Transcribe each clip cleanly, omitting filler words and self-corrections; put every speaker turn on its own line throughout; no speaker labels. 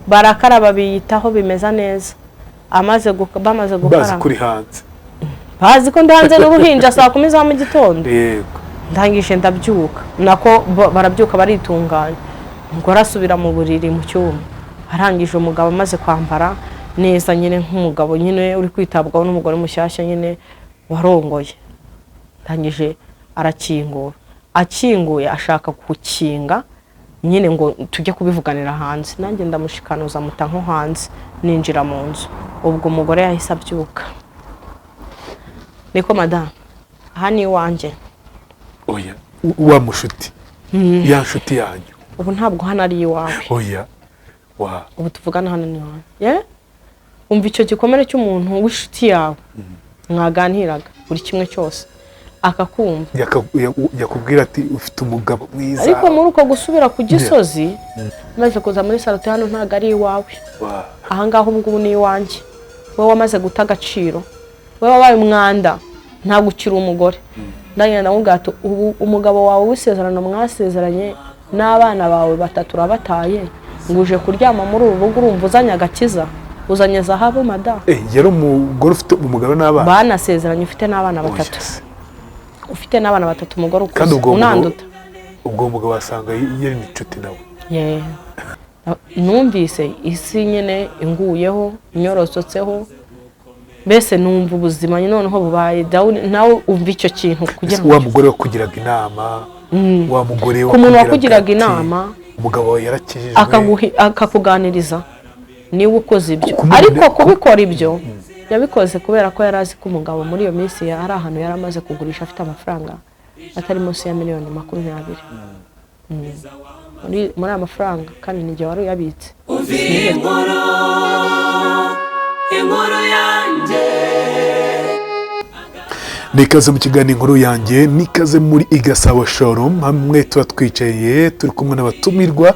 barakaraba biyitaho bimeza neza bamaze gukaraba
bazi kuri hanze
bazi ko ndanze n'uruhinja saa 10 za mu gitondo
yego
ndangije ndabyuka nako barabyuka baritunganya umugore asubira mu buriri mu cyumba arangije umugabo amaze kwambara neza nyine nk'umugabo nyine uri kwitabwaho n'umugore mushyashya nyine warongoye ndangije arakingura akinguye ashaka gukinga nyine ngo tujye kubivuganira hanze nanjye ndamushikanuza muta nko hanze ninjira mu nzu ubwo umugore yahise abyuka niko madame aha ni iwanjye
oya wa mushuti ya nshuti yanyu
ubu ntabwo hano ari iwawe
oya wa
ubu tuvugana hano ni iwawe umva icyo gikomere cy'umuntu w'inshuti yawe mwaganiraga buri kimwe cyose akakumva
yakubwira ati ufite umugabo mwiza
ariko muri uko gusubira ku Gisozi maze kuza muri Salute hano ntago ari iwawe aha ngaho ubwo ni iwanjye wowe wamaze guta agaciro wowe wabaye umwanda nta gukira umugore ndanya ndamubwira ubu umugabo wawe wisezerano mwasezeranye n'abana bawe batatu urabataye nguje kuryama muri uru rugo urumva uzanye agakiza uzanye zahabu madame
yari umugore ufite umugabo n'abana
banasezeranye ufite n'abana batatu ufite n'abana batatu umugore ukuze unanduta
ubwo mugabo wasanga yari n'inshuti nawe
numvise isi nyine inguyeho inyorosotseho mbese numva ubuzima noneho bubaye nawe umva icyo kintu kugira
ngo wa mugore wakugiraga inama wa mugore
ku muntu wakugiraga inama
umugabo yarakijijwe
akakuganiriza niwe ukoze ibyo ariko kubikora ibyo yabikoze kubera ko yarazi ko umugabo muri iyo minsi ari ahantu yari amaze kugurisha afite amafaranga atari munsi ya miliyoni 20 muri amafaranga kandi nige wari uyabitse
inkuru yanjye
nikaze mu kiganiro inkuru yanjye nikaze muri Igasabo Showroom hamwe tuba twicaye turi kumwe n'abatumirwa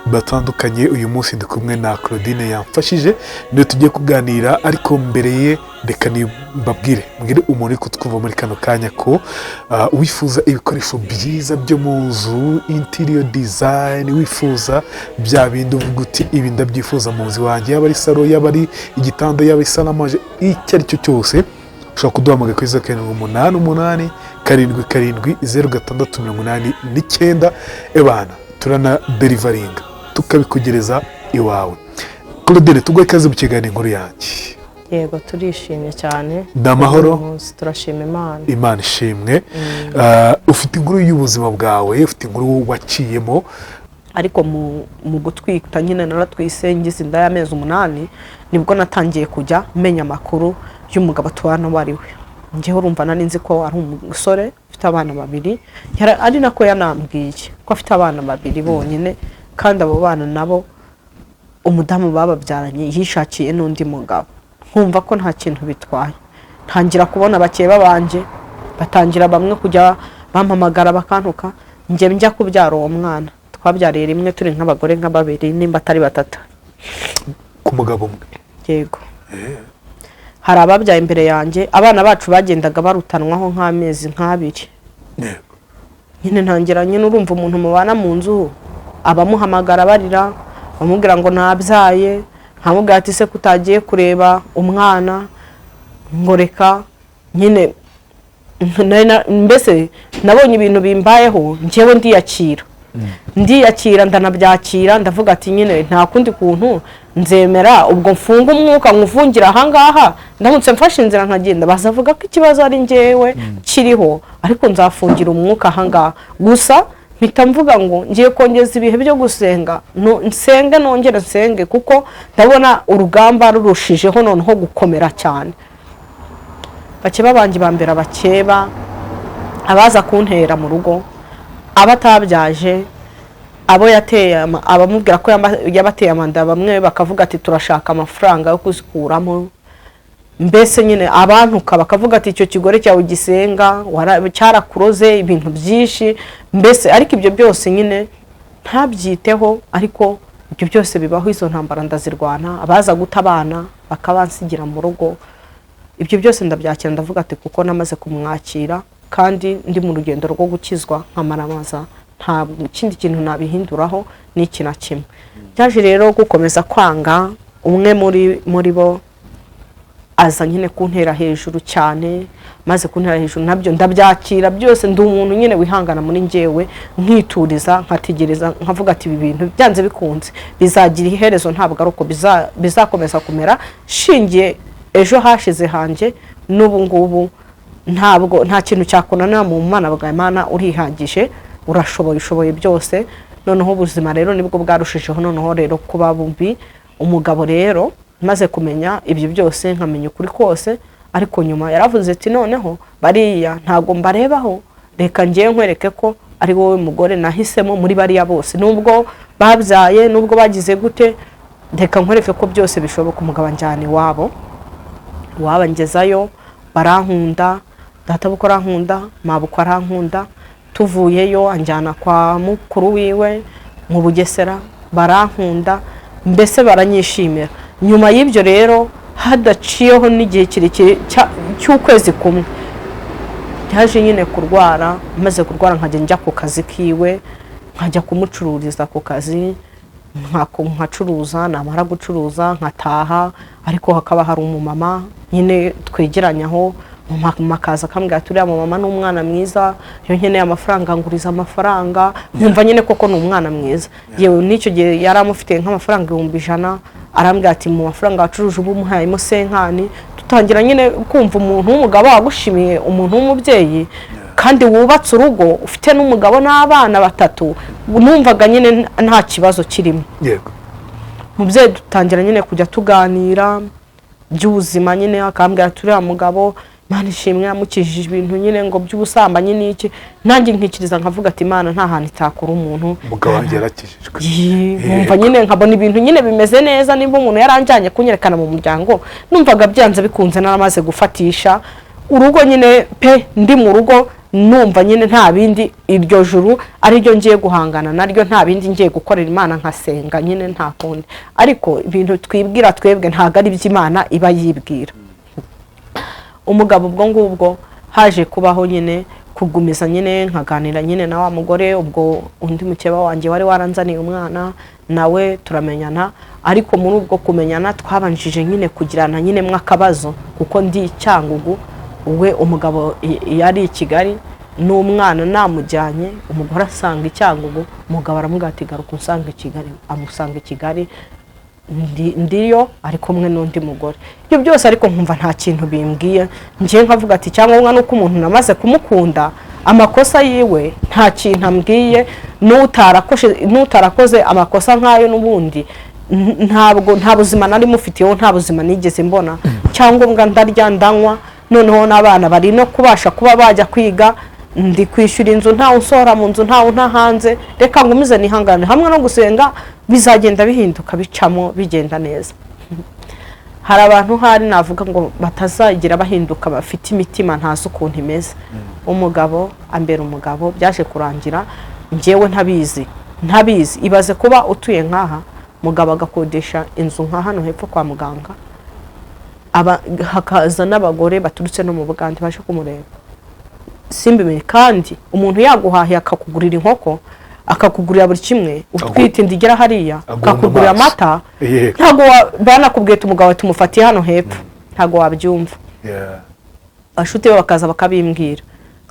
batandukanye uyu munsi ndi kumwe na Claudine yamfashije niyo tugiye kuganira ariko mbere ye reka nibabwire mbwire umuntu uri kutwumva muri kano kanya ko wifuza ibikoresho byiza byo mu nzu interior design wifuza bya bindi uvuga uti ibi ndabyifuza mu nzu wanjye yaba ari salo yaba ari igitanda yaba isalamaje icyo ari cyo cyose ushobora kuduhamagara kuri 0888 770 689 ebana turana delivering tukabikugereza iwawe. Claudine tugoye kaze mu kiganiro inkuru yanjye.
Yego turishimye cyane
ndamahoro
turashima
Imana ishimwe. Ufite inkuru y'ubuzima bwawe ufite inkuru waciyemo
ariko mu gutwika nyine naratwisengiza inda y'amezi 8 nibwo natangiye kujya menya makuru y'umugabo tubana wari we ngeho urumva nani nzi ko ari umusore ufite abana babiri ari nako yanambwiye ko afite abana babiri bonyine kandi abo bana nabo umudamu bababyaranye yishakiye n'undi mugabo nkumva ko nta kintu bitwaye ntangira kubona bakeba banje batangira bamwe kujya bampamagara bakantuka njya kubyara uwo mwana twabyariye rimwe turi nk'abagore nk'ababiri nimba atari batatu
ku mugabo umwe.
Yego hari ababyaye imbere yanjye abana bacu bagendaga barutanwaho nk'amezi nk'abiri.
Yego
nyine ntangira nyine urumva umuntu mubana mu nzu abamuhamagara barira bamubwira ngo nabyaye nkamubwira ati se kutagiye kureba umwana ngo reka nyine mbese nabonye ibintu bimbayeho njyewe ndiyakira ndanabyakira ndavuga ati nyine nta kundi kuntu nzemera ubwo mfunga umwuka nkuvungira ahangaha ndamutse mfashe inzira nkagenda bazavuga ko ikibazo ari njyewe kiriho ariko nzafungira umwuka ahangaha gusa mpita mvuga ngo ngiye kongeza ibihe byo gusenga nsenge nongere nsenge kuko ndabona urugamba rurushijeho noneho gukomera cyane. Bakeba banjye bambera bakeba abaza kuntera mu rugo abatabyaje abo yateye abamubwira ko yabateye amanda bamwe bakavuga ati turashaka amafaranga yo kuzikuramo mbese nyine abantuka bakavuga ati icyo kigore cyawe gisenga cyarakuroze ibintu byinshi mbese ariko ibyo byose nyine ntabyiteho ariko ibyo byose bibaho izo ntambara ndazirwana abaza guta abana bakabansigira mu rugo ibyo byose ndabyakira ndavuga ati kuko namaze kumwakira kandi ndi mu rugendo rwo gukizwa nkamaramaza nta kindi kintu nabihinduraho n'iki na kimwe. Byaje rero gukomeza kwanga, umwe muri bo aza nyine kuntera hejuru cyane, maze kuntera hejuru nabyo ndabyakira byose, ndi umuntu nyine wihangana muri njyewe, nkituriza nkategereza nkavuga ati ibi bintu byanze bikunze bizagira iherezo, ntabwo ari uko bizakomeza kumera, shingiye ejo hashize hanje n'ubu ngubu ntabwo nta kintu cyakunanira mu Mana bwa Imana, urihagije, urashoboye byose. Noneho ubuzima rero nibwo bwarushijeho noneho rero kuba bubi. Umugabo rero maze kumenya ibyo byose, nkamenya ukuri kose, ariko nyuma yaravuze ati noneho bariya ntago mbarebaho, reka ngiye nkwereke ko ari wowe mugore nahisemo muri bariya bose, nubwo babyaye nubwo bagize gute, reka nkwereke ko byose bishoboka. Umugabo anjyana iwabo ngezayo, barankunda, data buko arankunda, mabuko arankunda. Tuvuyeyo anjyana kwa mukuru wiwe mu Bugesera, barankunda, mbese baranyishimira. Nyuma y'ibyo rero hadaciyeho n'igihe kirekire cy'ukwezi kumwe, yaje nyine kurwara. Maze kurwara nkajya njya ku kazi kiwe, nkajya kumucururiza ku kazi, nkacuruza, namara gucuruza nkataha, ariko hakaba hari umumama nyine twegeranyaho, makaza akambwira ati uriya mama n'umwana mwiza, iyo nkeneye amafaranga nguriza amafaranga, nkumva nyine koko ni umwana mwiza. Yewe n'icyo gihe yari amufitiye nk'amafaranga 100, arambwira ati mu mafaranga wacuruje ubu muhayemo senkani. Tutangira nyine kumva umuntu w'umugabo wagushimiye, umuntu w'umubyeyi kandi wubatse urugo, ufite n'umugabo n'abana 3, numvaga nyine nta kibazo kirimo.
Yego.
Mubyeyi dutangira nyine kujya tuganira by'ubuzima, nyine akambwira ati uriya mugabo Imana ishimwe yamukijije ibintu nyine ngo by'ubusambanyi n'iki. Nanjye nkikiriza nkavuga ati Imana nta hantu itakura umuntu.
Umugabo wanjye yarakijijwe.
Numva nyine nkabona ibintu nyine bimeze neza. Nimba umuntu yaranjyanye kunyerekana mu muryango, numvaga byanze bikunze naramaze gufatisha urugo nyine pe, ndi mu rugo numva nyine nta bindi, iryo juru ari ryo ngiye guhangana naryo, nta bindi ngiye gukorera Imana, nkasenga nyine nta kundi. Ariko ibintu twibwira twebwe ntago ari by'Imana iba yibwira. Umugabo ubwo ngubwo haje kubaho nyine kugumiza nyine, nkaganira nyine na wa mugore. Ubwo undi mukeba wanjye wari waranzaniye umwana, nawe turamenyana. Ariko muri ubwo kumenyana twabanjije nyine kugirana nyine mwakabazo, kuko ndi Cyangugu, we umugabo yari i Kigali, n'umwana namujyanye, umugore asanga i Cyangugu, umugabo aramubwira ati garuka unsanga i Kigali. Amusanga i Kigali, ndiyo ari kumwe n'undi mugore. Ibyo byose ariko nkumva nta kintu bimbwiye, ngiye nkavuga ati cyangwa nuko umuntu namaze kumukunda, amakosa yiwe nta kintu ambwiye, n'utarakoze amakosa nk'ayo n'ubundi nta buzima nari mufitiyeho, nta buzima nigeze mbona. Cyangwa mbwa ndarya ndanywa, noneho n'abana bari no kubasha kuba bajya kwiga, ndi kwishyura inzu ntawe usohora mu nzu, ntawe nta hanze. Reka ngumize nihangane, hamwe no gusenga bizagenda bihinduka, bicamo bigenda neza. Hari abantu hari navuga ngo batazagira bahinduka, bafite imitima ntazi ukuntu imeze. Umugabo ambera umugabo, byaje kurangira njyewe ntabizi. Ibaze kuba utuye nkaha, mugabo agakodesha inzu nka hano hepfo kwa muganga, hakaza n'abagore baturutse no mu Bugande baje kumureba. Simbimenye, kandi umuntu yaguhahiye akakugurira inkoko, akakugurira buri kimwe, utwite indigera hariya, akakugurira amata, ntago banakubwiye umugabo tumufatiye hano hepfo, ntago wabyumva. Ashute bakaza bakabimbwira,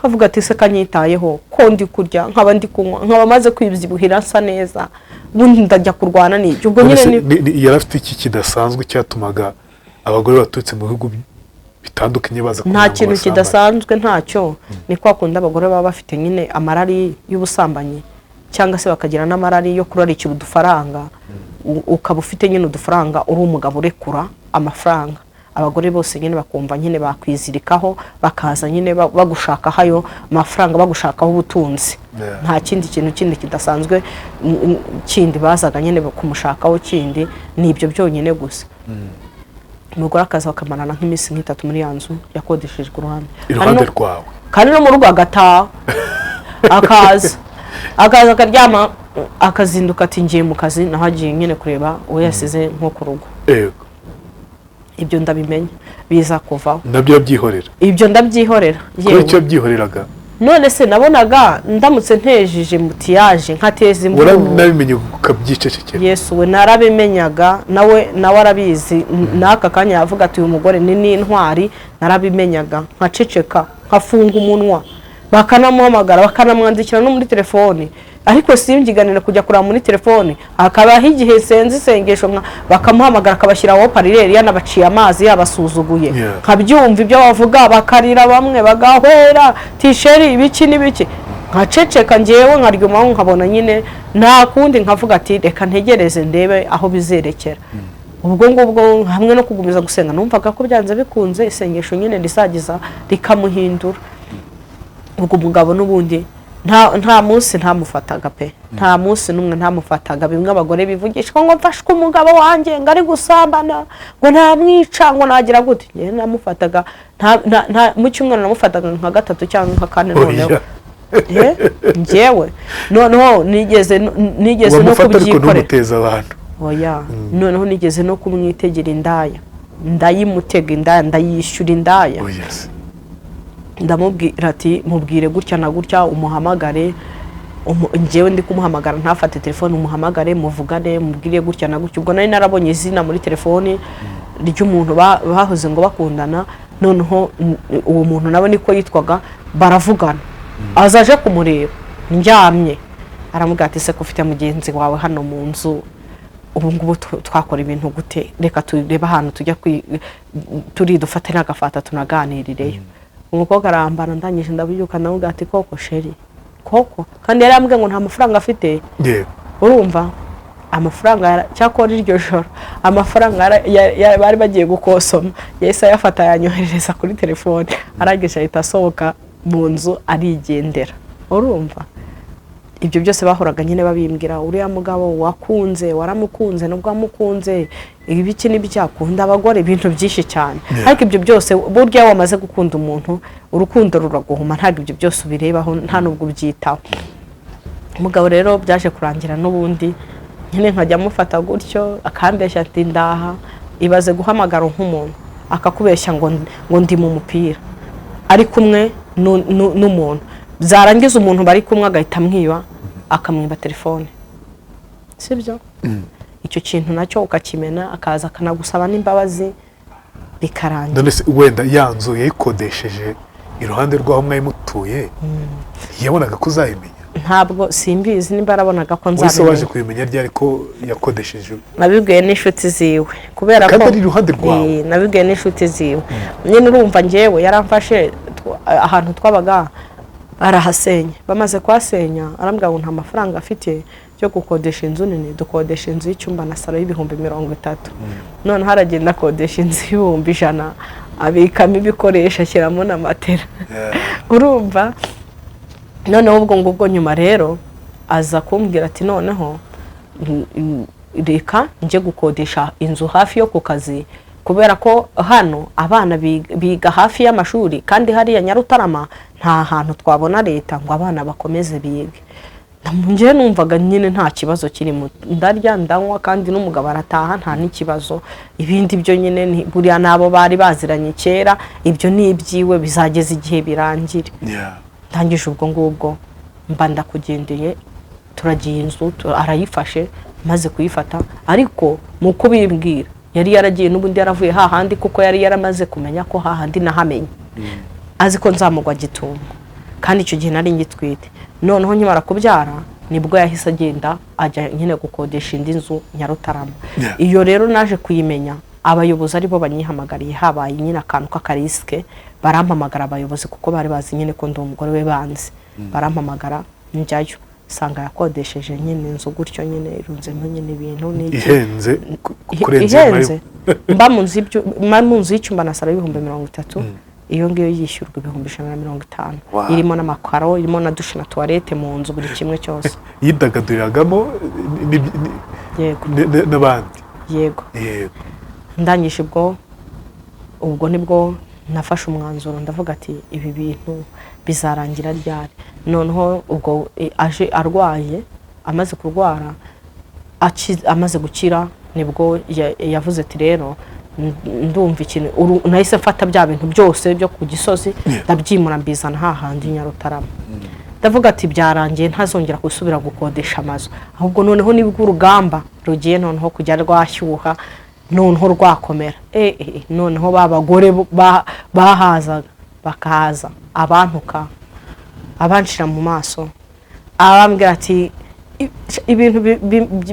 kavuga ati se kanyitayeho ko ndi kurya, nkaba ndi kunywa, nkaba maze kwibyibuhira nsa neza, ubundi ndajya kurwana n'ibyo. Ubwo nyine
yarafite iki kidasanzwe cyatumaga abagore batutse mu bihugu bitandukanye baza
nta kintu kidasanzwe ntacyo. Ni kwa kundi abagore baba bafite nyine amarari y'ubusambanyi, cyangwa se bakagira n'amarari yo kurarikira udufaranga, ukaba ufite nyine udufaranga, uri umugabo urekura amafaranga. Abagore bose nyine bakumva nyine bakwizirikaho, bakaza nyine bagushakaho ayo mafaranga, bagushakaho ubutunzi. Nta kindi kintu kindi kidasanzwe kindi bazaga nyine kumushakaho kindi, ni ibyo byonyine gusa. Umugore akaza bakamarana nk'iminsi nk'itatu muri ya nzu yakodeshejwe
iruhande rwawe,
kandi no mu rugo agataha, akaza akaryama, akazinduka ati ngiye mu kazi, naho agiye nyine kureba uwo yasize nko ku rugo. Ibyo ndabimenya biza kuvaho,
nabyo yabyihorera.
Ibyo ndabyihorera.
Yewe icyo byihoreraga
none se nabonaga ndamutse ntejeje mutiyaje nkateza imvururu
nabimenye ukabyicecekera.
Yesu we narabimenyaga nawe arabizi n'aka kanya yavuga ati uyu mugore ni n'intwari, narabimenyaga nkaceceka nkafunga umunwa, bakanamuhamagara bakanamwandikira no muri telefone, ariko simby'iganira kujya kuraba muri telefone. Akabaho igihe senze isengesho bakamuhamagara akabashyiraho parireri yanabaciye amazi yabasuzuguye, nkabyumva ibyo bavuga bakarira bamwe bagahwera tisheri ibiki n'ibiki, nkaceceka njyewe nkaryumaho nkabona nyine nta kundi, nkavuga ati reka ntegereze ndebe aho bizerekera. Ubwo ngubwo hamwe no kugumiza gusenga numvaga ko byanze bikunze isengesho nyine risagiza rikamuhindura. Ubwo umugabo n'ubundi nta munsi ntamufataga pe, nta munsi n'umwe ntamufataga. Bimwe abagore bivugishwa ngo mfashwe umugabo wanjye ngo ari gusambana ngo ntamwica ngo nagira gute, njye namufataga mu cyumweru namufataga nka 3 cyangwa nka 4 noneho njyewe noneho nigeze no kubyikorera. Oya noneho nigeze no kumwitegera indaya, ndayimutega indaya, ndayishyura indaya. Ndamubwira ati mubwire gutya na gutya umuhamagare, njyewe ndi kumuhamagara ntafate telefone, umuhamagare muvugane mubwire gutya na gutya. Ubwo nari narabonye izina muri telefone ry'umuntu bahoze ngo bakundana, noneho uwo muntu nawe niko yitwaga, baravugana. Azaje kumureba njyamye, aramubwira ati se ko ufite mugenzi wawe hano mu nzu, ubu ngubu twakora ibintu gute, reka tureba ahantu tujya turi dufate n'agafata tunaganirireyo. Umukobwa arambana, ndangije ndabyuka ndamubwira ati koko sheri koko, kandi yari ambwiye ngo nta mafaranga afite. Urumva amafaranga cyakora iryo joro amafaranga bari bagiye gukosoma yahise ayafata yanyohereza kuri telefone, arangije ahita asohoka mu nzu arigendera. Urumva ibyo byose bahoraga nyine babimbwira, uriya mugabo wakunze waramukunze nubwo wamukunze ibiki n'ibyakunda abagore ibintu byinshi cyane. Ariko ibyo byose burya wamaze gukunda umuntu urukundo ruraguhuma, ntabwo ibyo byose ubirebaho nta nubwo ubyitaho. Umugabo rero byaje kurangira n'ubundi nyine nkajya mufata gutyo akambeshya ati ndaha, ibaze guhamagara nk'umuntu akakubeshya ngo ndi mu mupira ari kumwe n'umuntu, byarangiza umuntu bari kumwe agahita amwiba akamwiba telefone, sibyo? Icyo kintu nacyo ukakimena, akaza akanagusaba n'imbabazi bikarangira.
None se wenda yanzu yayikodesheje iruhande rw'aho mwari mutuye, yabonaga ko uzayimenya?
Ntabwo simbizi nimba arabonaga ko nzabimenya.
Wese waje kubimenya ryari ko yakodesheje?
Nabibwiye n'inshuti ziwe, kubera ko
kandi ari iruhande rwawe.
Nabibwiye n'inshuti ziwe. Nyine urumva njyewe yaramfashe ahantu twabaga arahasenya, bamaze kwasenya arambwira ngo nta mafaranga afite cyo gukodesha inzu nini, dukodesha inzu y'icyumba na salo y'ibihumbi 30. None haragenda akodesha inzu y'ibihumbi 100, abikamo ibikoresho ashyiramo na matera. Urumva noneho ubwo ngubwo nyuma rero aza kumbwira ati noneho reka nje gukodesha inzu hafi yo ku kazi, kubera ko hano abana biga hafi y'amashuri kandi hariya Nyarutarama nta hantu twabona leta ngo abana bakomeze bige. Njye numvaga nyine nta kibazo kirimo, ndarya ndanywa kandi n'umugabo arataha nta n'ikibazo. Ibindi byo nyine buriya nabo bari baziranye kera, ibyo ni ibyiwe bizageza igihe birangire. Ndangije ubwo ngubwo mba ndakugendeye, turagiye inzu arayifashe, maze kuyifata ariko mu kubimbwira yari yaragiye n'ubundi yaravuye hahandi, kuko yari yaramaze kumenya ko hahandi nahamenye, azi ko nzamugwa Gitumo kandi icyo gihe nari ngitwite. Noneho nkimara kubyara nibwo yahise agenda ajya nyine gukodesha indi nzu Nyarutarama. Iyo rero naje kuyimenya abayobozi aribo banyihamagariye, habaye nyine akantu k'akariske, barampamagara abayobozi kuko bari bazi nyine ko ndi umugore we banzi, barampamagara njyayo sanga yakodesheje nyine inzu gutyo nyine irunzemo nyine ibintu
ihenze
kurenza mba mu nzu y'icyumba na salo y'ibihumbi 30. Iyo ngiyo yishyurwa ibihumbi 150, irimo n'amakaro, irimo na dushe na toilette mu nzu, buri kimwe cyose.
Yidagaduriragamo n'abandi?
Yego. Ndangije ubwo nibwo nafashe umwanzuro, ndavuga ati ibi bintu bizarangira ryari. Noneho ubwo aje arwaye, amaze kurwara amaze gukira, nibwo yavuze ati rero ndumva ikintu nahise mfata bya bintu byose byo ku Gisozi ndabyimura mbizana hahandi Nyarutarama ndavuga ati byarangiye ntazongera gusubira gukodesha amazu ahubwo noneho nibwo urugamba rugiye noneho kujya rwashyuha noneho rwakomera noneho babagore bahazaga bakaza abantuka abanshira mu maso abambwira ati ibintu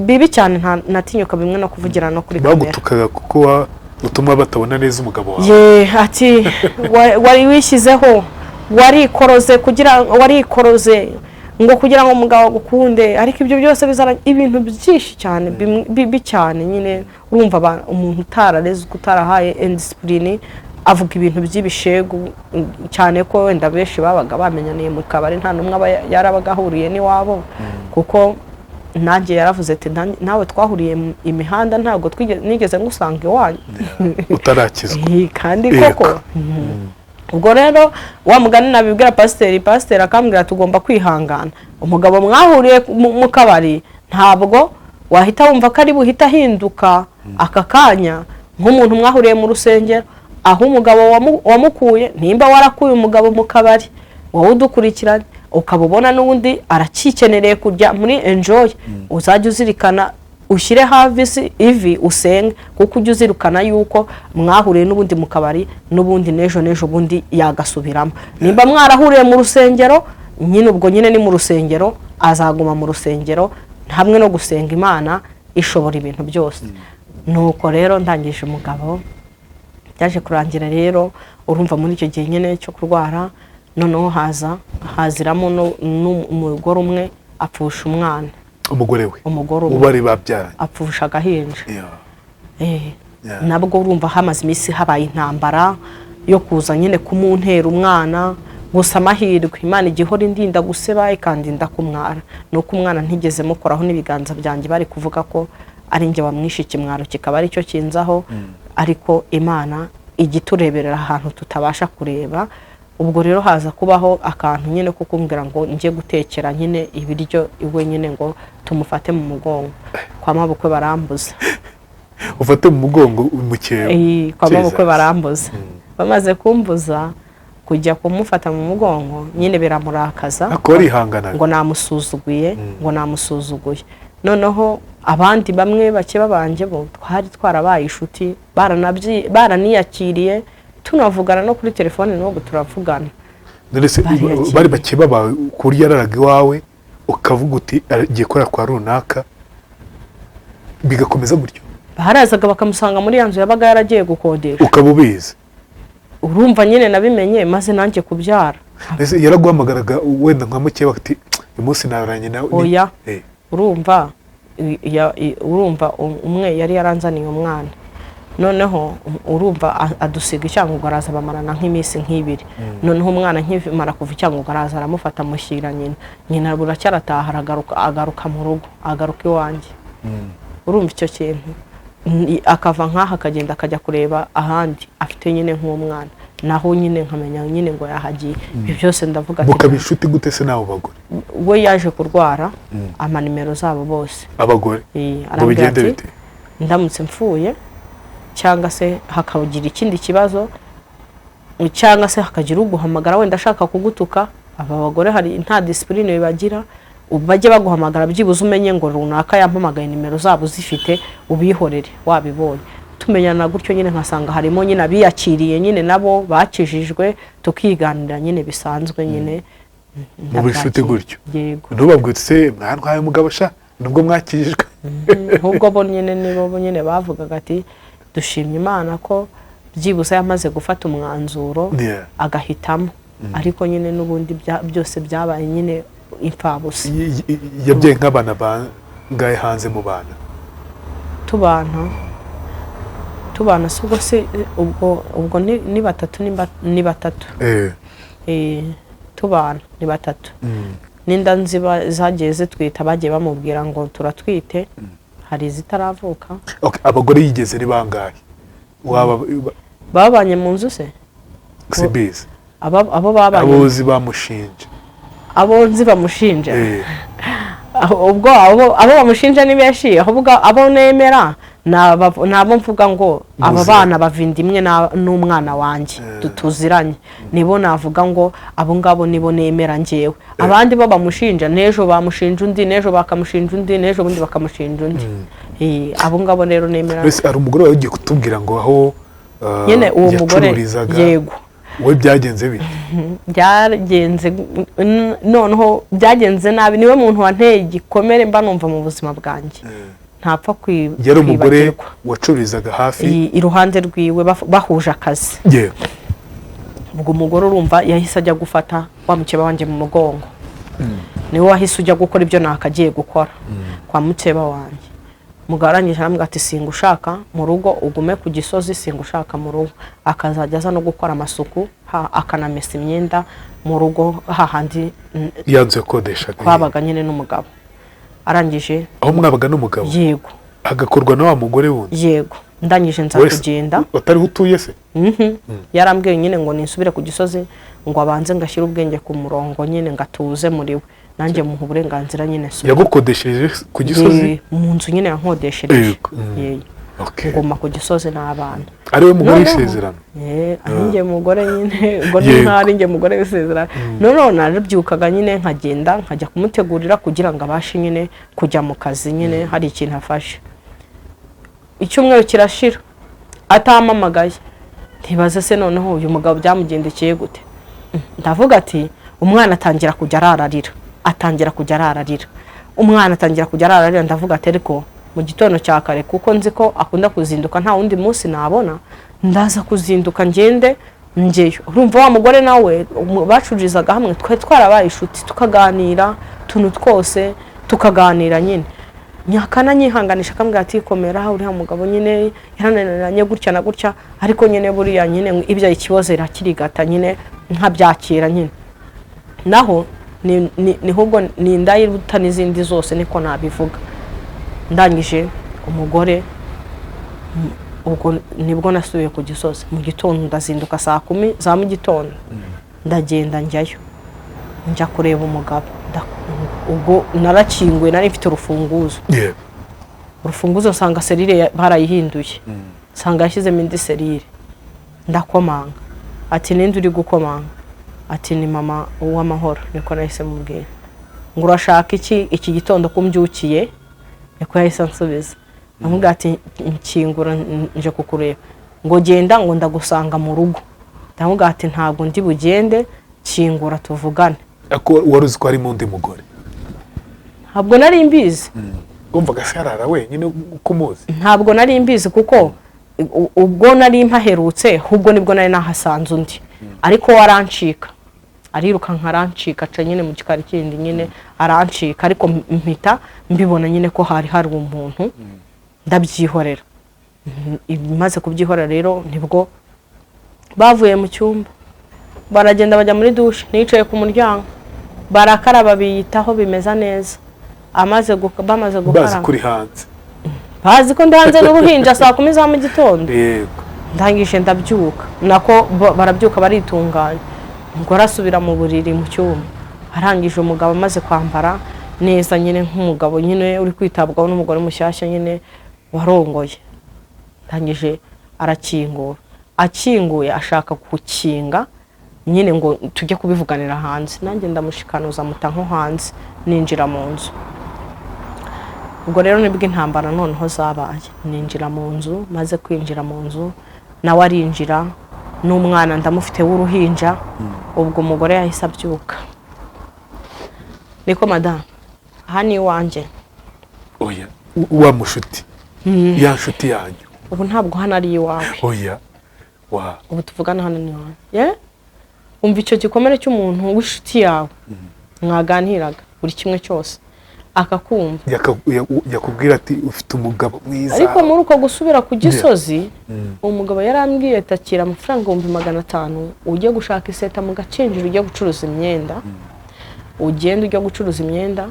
bibi cyane natinyuka bimwe no kuvugira no kuri kamera
bagutukaga kuko utuma batabona neza umugabo wawe
ati wari wishyizeho warikoroze ngo kugira ngo umugabo agukunde ariko ibyo byose bizana ibintu byinshi cyane bibi cyane nyine urumva umuntu utarareze utarahaye indiscipline avuga ibintu by'ibishegu cyane ko wenda benshi babaga bamenyaniye mu kabari nta numwe yarabaga ahuriye n'iwabo kuko nanjye yaravuze ati nawe twahuriye imihanda ntabwo nigeze ngusanga iwanyu
utarakizwa
kandi koko ubwo rero wa mugani nabibwira pasiteri akambwira tugomba kwihangana umugabo mwahuriye mu kabari ntabwo wahita wumva ko ari buhita ahinduka aka kanya nk'umuntu mwahuriye mu rusengero aho umugabo wamukuye nimba warakuye umugabo mu kabari wowe udukurikiranye ukaba ubona n'ubundi aracikenereye kujya muri enjoy uzajya uzirikana ushyire hafi ivi usenge kuko ujya uzirikana yuko mwahuriye n'ubundi mu kabari n'ubundi n'ejo bundi yagasubiramo nimba mwarahuriye mu rusengero nyine ubwo nyine ni mu rusengero azaguma mu rusengero hamwe no gusenga Imana ishobora ibintu byose nuko rero ndangije umugabo byaje kurangira rero urumva muri icyo gihe nyine cyo kurwara noneho haziramo n'umugore umwe apfusha umwana
umugore we
ubari
babyaranye
apfusha agahinja nabwo urumva hamaze iminsi habaye intambara yo kuza nyine kumuntera umwana gusa amahirwe Imana igihora indinda guseba ikandinda kumwara nuko umwana ntigeze mukoraho n'ibiganza byanjye bari kuvuga ko ari njye wamwishe ikimwaro kikaba ari cyo kinzaho ariko Imana igitureberera ahantu tutabasha kureba ubwo rero haza kubaho akantu nyine kukumbwira ngo nje gutekera nyine ibiryo iwe nyine ngo tumufate mu mugongo kwa mabukwe barambuza
ufate mu mugongo umukeye
kwa mabukwe barambuza bamaze kumbuza kujya kumufata mu mugongo nyine biramurakaza ngo namusuzuguye noneho abandi bamwe bake babanje bo twari twarabaye inshuti baraniyakiriye tunavugana no kuri telefone n'ubwo turavugana
bari bake babawe kuri yararaga iwawe ukavuga uti agiye korera kwa runaka bigakomeza gutyo
barazaga bakamusanga muri yanzu yabaga yaragiye gukodesha
ukaba ubizi
urumva nyine nabimenye maze nanjye kubyara
yaraguhamagaraga wenda nka mukeba ati uyu munsi naranye nawe
oya urumva umwe yari yaranzaniye umwana noneho urumva adusiga icyangugu araza bamarana nk'iminsi nk'ibiri noneho umwana nkimara kuva icyangugu araza aramufata amushyira nyina buracyarataha agaruka mu rugo agaruka iwanjye urumva icyo kintu akava nk'aha akagenda akajya kureba ahandi afite nyine nk'umwana naho nyine nkamenya nyine ngo yahagiye ibyo byose ndavuga ati
mukaba inshuti gute se n'abo bagore
we yaje kurwara amanimero zabo bose
abagore
arambwira ati ndamutse mfuye cyangwa se hakagira ikindi kibazo cyangwa se hakagira uguhamagara wenda ashaka kugutuka aba bagore hari nta discipline bibagira bajye baguhamagara byibuze umenye ngo runaka yampamagaye nimero zabo zifite ubihorere wabibonye tumenyana gutyo nyine nkasanga harimo nyine abiyakiriye nyine nabo bakijijwe tukiganira nyine bisanzwe nyine
mu bishuti gutyo ntubabwire se mwarwaye umugabo sha nubwo mwakijijwe
ahubwo bo nyine nibo nyine bavugaga ati dushimye Imana ko byibuze yamaze gufata umwanzuro agahitamo ariko nyine n'ubundi byose byabaye nyine imfabusa
yabyaye nk'abana bangaye hanze mu bana
tubana si ubwo se ubwo ni batatu tubana ni batatu n'inda nziba zagiye zitwita bagiye bamubwira ngo turatwite hari izitaravuka
abagore yigeze ni bangahe
babanye mu nzu se
sibizi
abo babanye
abozi bamushinje
abo nzi bamushinja ubwo abo bamushinja ni benshi ahubwo abo nemera nabo mvuga ngo aba bana bavindimwe n'umwana wanjye tuziranye nibo navuga ngo abo ngabo nibo nemera njyewe abandi bo bamushinja nejo bamushinja undi nejo bakamushinja undi nejo bundi bakamushinja undi abo ngabo rero nemera
mbese ari umugore wawe ugiye kutubwira ngo aho
nyene uwo mugore yego
we byagenze bite
byagenze noneho byagenze nabi niwe muntu wanteye igikomere mba numva mu buzima bwanjye ntapfa kwibagirwa
yari umugore wacururizaga hafi
iruhande rwiwe bahuje akazi ubwo umugore urumva yahise ajya gufata wa mukeba wanjye mu mugongo niwe wahise ujya gukora ibyo nakagiye gukora kwa mukeba wanjye mugaranyije arambwira ati singushaka mu rugo ugume ku Gisozi singushaka mu rugo akazajya aza no gukora amasuku akanamesa imyenda mu rugo hahandi
yanze kodesha
kwabaga nyine n'umugabo arangije
aho mwabaga n'umugabo
yego
agakorwa na wa mugore wundi
yego ndangije nza kugenda
utari utuye se
yarambwiye nyine ngo nisubire ku Gisozi ngo abanze ngashyira ubwenge ku murongo nyine ngatuze muri we nanjye muha uburenganzira nyine
yagukodesheje ku Gisozi
mu nzu nyine yankodeshereje ngoma ku Gisozi n'abana
ariwe mugore w'isezerano
ari njye mugore nyine ngo ntari njye mugore w'isezerano none narabyukaga nyine nkagenda nkajya kumutegurira kugira ngo abashe nyine kujya mu kazi nyine hari ikintu afashe icyumweru kirashira atamamagaye ntibaze se noneho uyu mugabo byamugendekeye gute ndavuga ati umwana atangira kujya arararira umwana atangira kujya arararira ndavuga ati ariko mu gitondo cya kare kuko nzi ko akunda kuzinduka nta wundi munsi nabona ndaza kuzinduka ngende njyeyo urumva wa mugore nawe bacururizaga hamwe twarabaye inshuti tukaganira tuntu twose tukaganira nyine nyakana nyihanganisha akambwira ati komera uriya mugabo nyine yarananiranye gutya na gutya ariko nyine buriya nyine ibyo ikibazo irakirigata nyine nkabyakira nyine naho niho ubwo ni indayiruta n'izindi zose niko nabivuga ndangije umugore ubwo nibwo nasubiye ku Gisozi mu gitondo ndazinduka saa 10 za mu gitondo ndagenda njyayo njya kureba umugabo ubwo narakinguye nari mfite urufunguzo nsanga serire barayihinduye nsanga yashyizemo indi serire ndakomanga ati ninde uri gukomanga ati ni mama uw'amahoro niko nahise mubwira ngo urashaka iki gitondo kumbyukiye niko yahise ansubiza namubwira ati nkingura nje kukureba ngo genda ngo ndagusanga mu rugo ndamubwira ati ntabwo ndi bugende kingura tuvugane
ako waruzi ko ari mu ndi mugore
ntabwo nari mbizi
umvaga se yarara wenyine uko muzi
ntabwo nari mbizi kuko ubwo nari mpaherutse ahubwo nibwo nari nahasanze undi ariko warancika ariruka nkarancika aca nyine mu gikari kindi nyine arancika ariko mpita mbibona nyine ko hari umuntu ndabyihorera maze kubyihorera rero nibwo bavuye mu cyumba baragenda bajya muri douche nicaye ku muryango barakaraba biyitaho bimeza neza bamaze gukaraba
bazi kuri hanze
bazi ko ndanze n'uruhinja saa 10 za mu gitondo
yego
ndangije ndabyuka nako barabyuka baritunganya ngo arasubira mu buriri mu cyumba arangije umugabo amaze kwambara neza nyine nk'umugabo nyine uri kwitabwaho n'umugore mushyashya nyine warongoye ndangije arakingura akinguye ashaka gukinga nyine ngo tujye kubivuganira hanze nanjye ndamushikanuza muta nko hanze ninjira mu nzu ubwo rero nibwo intambara noneho zabaye ninjira mu nzu maze kwinjira mu nzu nawe arinjira n'umwana ndamufite w'uruhinja ubwo umugore yahise abyuka niko madame aha ni iwanjye
oya wa mushuti ya nshuti yanyu
ubu ntabwo hano ari iwawe
oya wa
ubu tuvugana hano ni iwawe umva icyo gikomere cy'umuntu w'inshuti yawe mwaganiraga buri kimwe cyose akakumva
yakubwira ati ufite umugabo mwiza
ariko muri uko gusubira ku Gisozi umugabo yarambwiye takira amafaranga 500 ujye gushaka iseta mu gacinjiro ujye gucuruza imyenda ugenda ujya gucuruza imyenda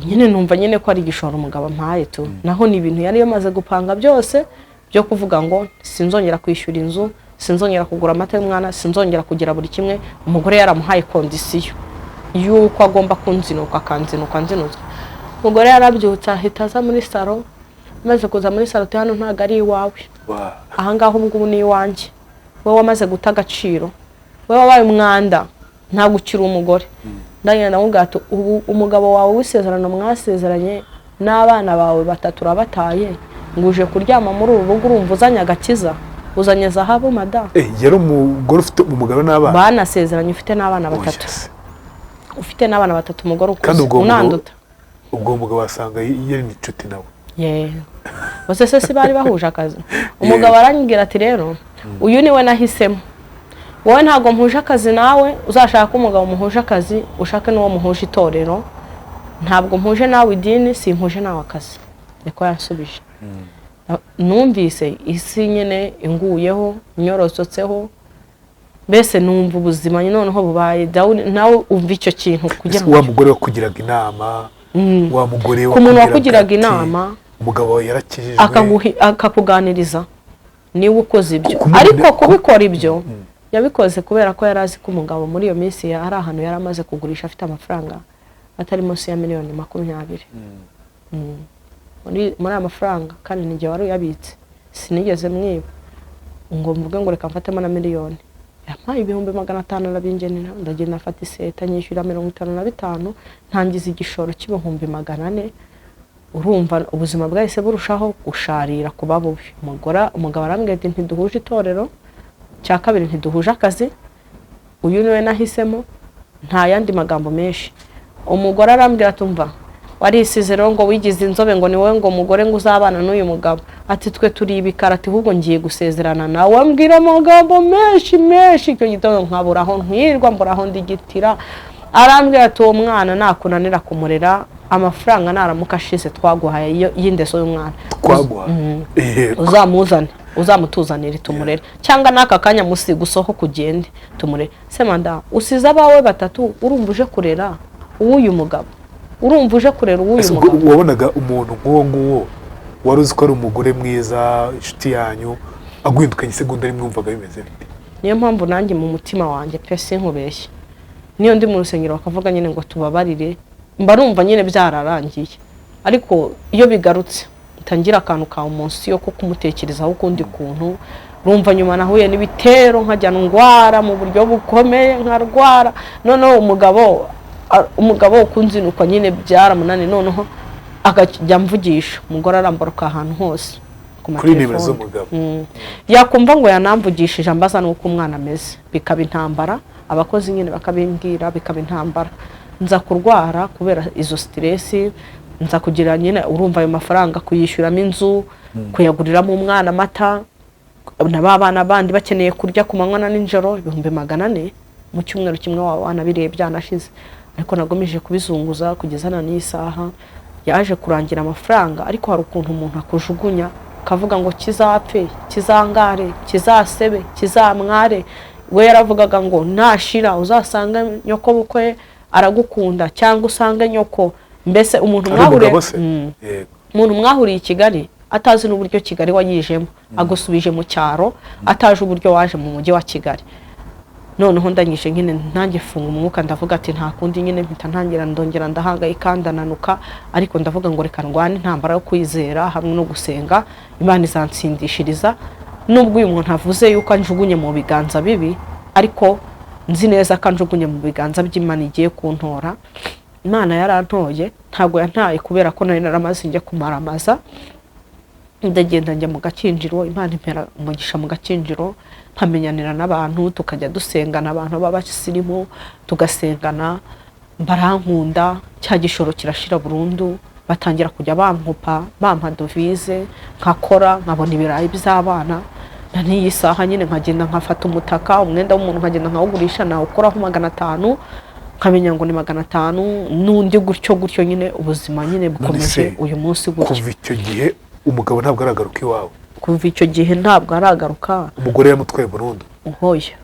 nyine numva nyine ko ari igishoro umugabo mpaye tu naho ni ibintu yari yamaze gupanga byose byo kuvuga ngo sinzongera kwishyura inzu sinzongera kugura amata y'umwana sinzongera kugira buri kimwe umugore yaramuhaye kondisiyo yuko agomba kunzinuka akanzinuka umugore yarabyutse ahita aza muri salo maze kuza muri salo hano ntago ari iwawe, aha ngaho ubu ni iwanjye, wowe wamaze guta agaciro, wowe wabaye umwanda, ntabwo ukiri umugore. ndagenda ndamubwira ati ubu umugabo wawe w'isezerano mwasezeranye n'abana bawe 3 urabataye, nguje kuryama muri uru rugo, urumva uzanye agakiza, uzanye zahabu madamu.
Yari umugore ufite umugabo n'abana,
banasezeranye ufite n'abana 3, ufite n'abana 3, umugore ukuze unanduta.
ubwo mugabo wasanga yari n'inshuti nawe.
bose se bari bahuje akazi. umugabo aranyibwira ati rero uyu niwe nahisemo, wowe ntago mpuje akazi nawe, uzashaka umugabo muhuje akazi, ushake n'uwo muhuje itorero, ntabwo mpuje nawe idini, simpuje nawe akazi. niko yansubije. numvise isi nyine inguyeho, nyorosotseho, mbese numva ubuzima noneho bubaye nawe umva icyo kintu kugira ngo
wa mugore wakugiraga inama, wa mugore
ku muntu wakugiraga inama,
umugabo yarakijijwe
akakuganiriza niwe ukoze ibyo, ariko kubikora ibyo yabikoze kubera ko yari azi ko umugabo muri iyo minsi ari ahantu yari amaze kugurisha afite amafaranga atari munsi ya miliyoni 20. muri aya mafaranga kandi n'igihe wari uyabitse sinigeze mwiba ngo mvuge ngo reka mfatemo na miliyoni. yampaye 500 arabingenera, ndagenda afata iseta nyishyura 55, ntangiza igishoro cy'ibihumbi 400. urumva ubuzima bwahise burushaho gusharira kuba bubi. umugabo arambwira ati ntiduhuje itorero, cya kabiri ntiduhuje akazi, uyu niwe nahisemo, nta yandi magambo menshi. umugore arambwira tumva warisize rero ngo wigize inzobe ngo ni wowe ngo umugore ngo uzabana n'uyu mugabo, ati twe turi ibikarati ahubwo ngiye gusezerana nawe. ambwira amagambo menshi. icyo gitondo nkaburaho nkwirwa, mburaho ndigitira. arambwira ati uwo mwana nakunanira kumurera, amafaranga naramuka ashize twaguhaye y'indeso y'umwana uzamuzane, uzamutuzanire tumurere, cyangwa naka kanya musiga usoho kugende tumurere. se manda usize abawe 3, urumva uje kurera uwuyu mugabo, urumva uje kurera uwuyu mugabo.
wabonaga umuntu nk'uwo nguwo wari uzi ko ari umugore mwiza, inshuti yanyu, agwindukanye isegonda rimwe wumvaga bimeze bite?
niyo mpamvu nanjye mu mutima wanjye pe sinkubeshye, niyo ndi mu rusengero bakavuga nyine ngo tubabarire, mba numva nyine byararangiye, ariko iyo bigarutse tangira akantu ka umunsi yo kumutekerezaho ukundi kuntu. rumva nyuma nahuye n'ibitero nkajya ndwara mu buryo bukomeye, nkarwara. noneho umugabo ukunzinuka nyine byaramunani, noneho akajya mvugisha. umugore aramboroka ahantu hose
kuri nimero z'umugabo,
yakumva ngo yanamvugishije ambaza nuko umwana ameze, bikaba intambara. abakozi nyine bakabimbwira, bikaba intambara. nza kurwara kubera izo stress, nza kugira nyine urumva ayo mafaranga kuyishyuramo inzu, kuyaguriramo umwana amata, n'abana bandi bakeneye kurya ku manywa na nijoro, 400 mu cyumweru kimwe wanabiriye byanashize. ariko nagomije kubizunguza kugeza na n'isaha yaje kurangira amafaranga. ariko hari ukuntu umuntu akujugunya kavuga ngo kizapfe, kizangare, kizasebe, kizamware. we yaravugaga ngo nashira uzasanga nyoko bukwe aragukunda, cyangwa usange nyoko. mbese umuntu mwahuriye i Kigali atazi n'uburyo Kigali wayijemo, agusubije mu cyaro ataje uburyo waje mu mujyi wa Kigali. noneho ndanyije nyine ntange funga umwuka, ndavuga ati nta kundi nyine mpita ntangira ndongera ndahangayika ndananuka. ariko ndavuga ngo reka ndwane intambara yo kwizera hamwe no gusenga, Imana izansindishiriza. nubwo uyu muntu avuze yuko anjugunye mu biganza bibi, ariko nzi neza ko anjugunye mu biganza by'Imana igiye kuntora. Imana yarantoye, ntabwo yantaye kubera ko nari naramaze njye kumaramaza. ndagenda njya mu gakinjiro, Imana impera umugisha mu gakinjiro, nkamenyanira n'abantu, tukajya dusengana, abantu b'abasirimu tugasengana, barankunda. cya gishoro kirashira burundu, batangira kujya bankupa, bampa dovize, nkakora, nkabona ibirayi by'abana. na n'iyi saha nyine nkagenda nkafata umutaka, umwenda w'umuntu nkagenda nkawugurisha, nawukoraho 500, nkamenya ngo ni 500, n'undi gutyo nyine ubuzima nyine bukomeje uyu munsi gutyo.
kuva icyo gihe umugabo ntabwo aragaruka iwawe?
kuva icyo gihe ntabwo aragaruka.
umugore yamutwaye burundu?
Oya,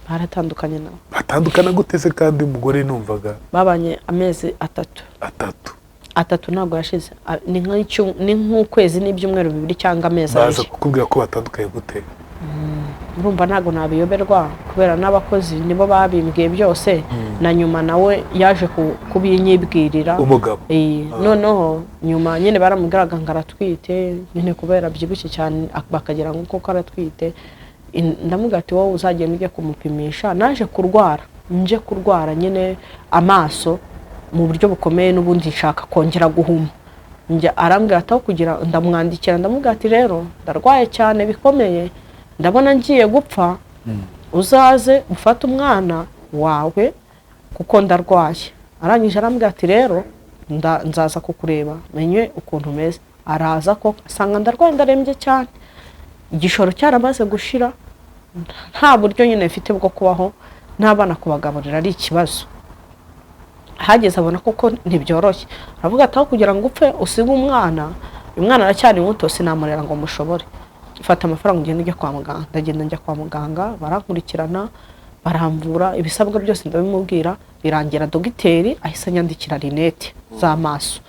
baratandukanye nawe.
batandukana gute se kandi umugore numvaga
babanye amezi 3 ntabwo yashize, ni nk'ukwezi n'ibyumweru 2 cyangwa amezi 2.
baza kukubwira ko batandukanye gute?
urumva ntabwo nabiyoberwa kubera n'abakozi nibo babimbwiye byose. na nyuma nawe yaje kubinyibwirira
umugabo
noneho nyuma nyine baramubwiraga ngo aratwite nyine kubera byibushye cyane bakagira ngo koko aratwite. Ndamubwira ati wowe uzagenda ujye kumupimisha. Naje kurwara nyine amaso mu buryo bukomeye, n'ubundi nshaka kongera guhuma. Arambwira ati aho kugira, ndamwandikira ndamubwira ati rero ndarwaye cyane bikomeye, ndabona ngiye gupfa, uzaze ufate umwana wawe kuko ndarwaye. Arangije arambwira ati rero nzaza kukureba menye ukuntu umeze. Araza ko asanga ndarwaye ndarembye cyane, igishoro cyaramaze gushira, nta buryo nyine mfite bwo kubaho, n'abana kubagaburira ari ikibazo. Hageze abona koko ntibyoroshye, aravuga ati aho kugira ngo upfe usiga umwana aracyari muto, sinamurera ngo mushobore, fata amafaranga ugende ujya kwa muganga. Ndagenda njya kwa muganga, barankurikirana baramvura, ibisabwa byose ndabimubwira, birangira dogiteri ahise anyandikira rinete z'amaso.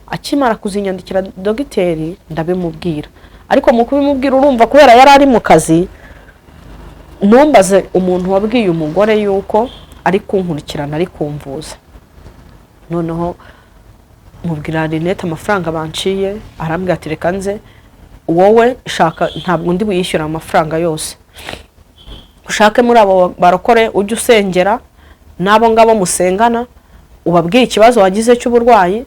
Akimara kuzinyandikira dogiteri ndabimubwira, ariko mu kubimubwira urumva kubera yari ari mu kazi, numbaze umuntu wabwiye umugore yuko ari kunkurikirana ari kumvuza. Noneho mubwira rinete amafaranga banciye, arambwira ati reka nze wowe shaka, ntabwo ndi buyishyura amafaranga yose, ushake muri abo barokore ujye usengera n'abo ngabo musengana, ubabwire ikibazo wagize cy'uburwayi,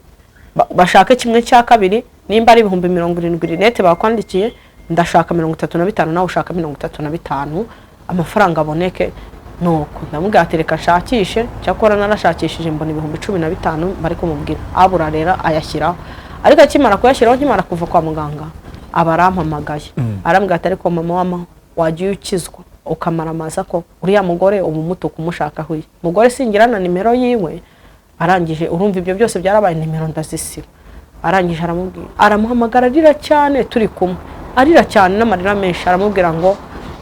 bashake kimwe cya kabiri, nimba ari 70,000 rinete bakwandikiye, ndashaka 35, nawe ushaka 35, amafaranga aboneke. Nuko ndamubwira ati reka nshakishe, cyakora narashakishije mbona 15,000 bari kumubwira, abura rero ayashyiraho. Ariko akimara kuyashyiraho, akimara kuva kwa muganga abarampamagaye, arambwira ati ariko mama wagiye ukizwa ukamara amaza ko uriya mugore umutuku umushaka huye. Mugore singirana nimero yiwe. Arangije urumva ibyo byose byarabaye, nimero ndazisiba. Arangije aramubwira, aramuhamagara arira cyane, turi kumwe arira cyane n'amarira menshi, aramubwira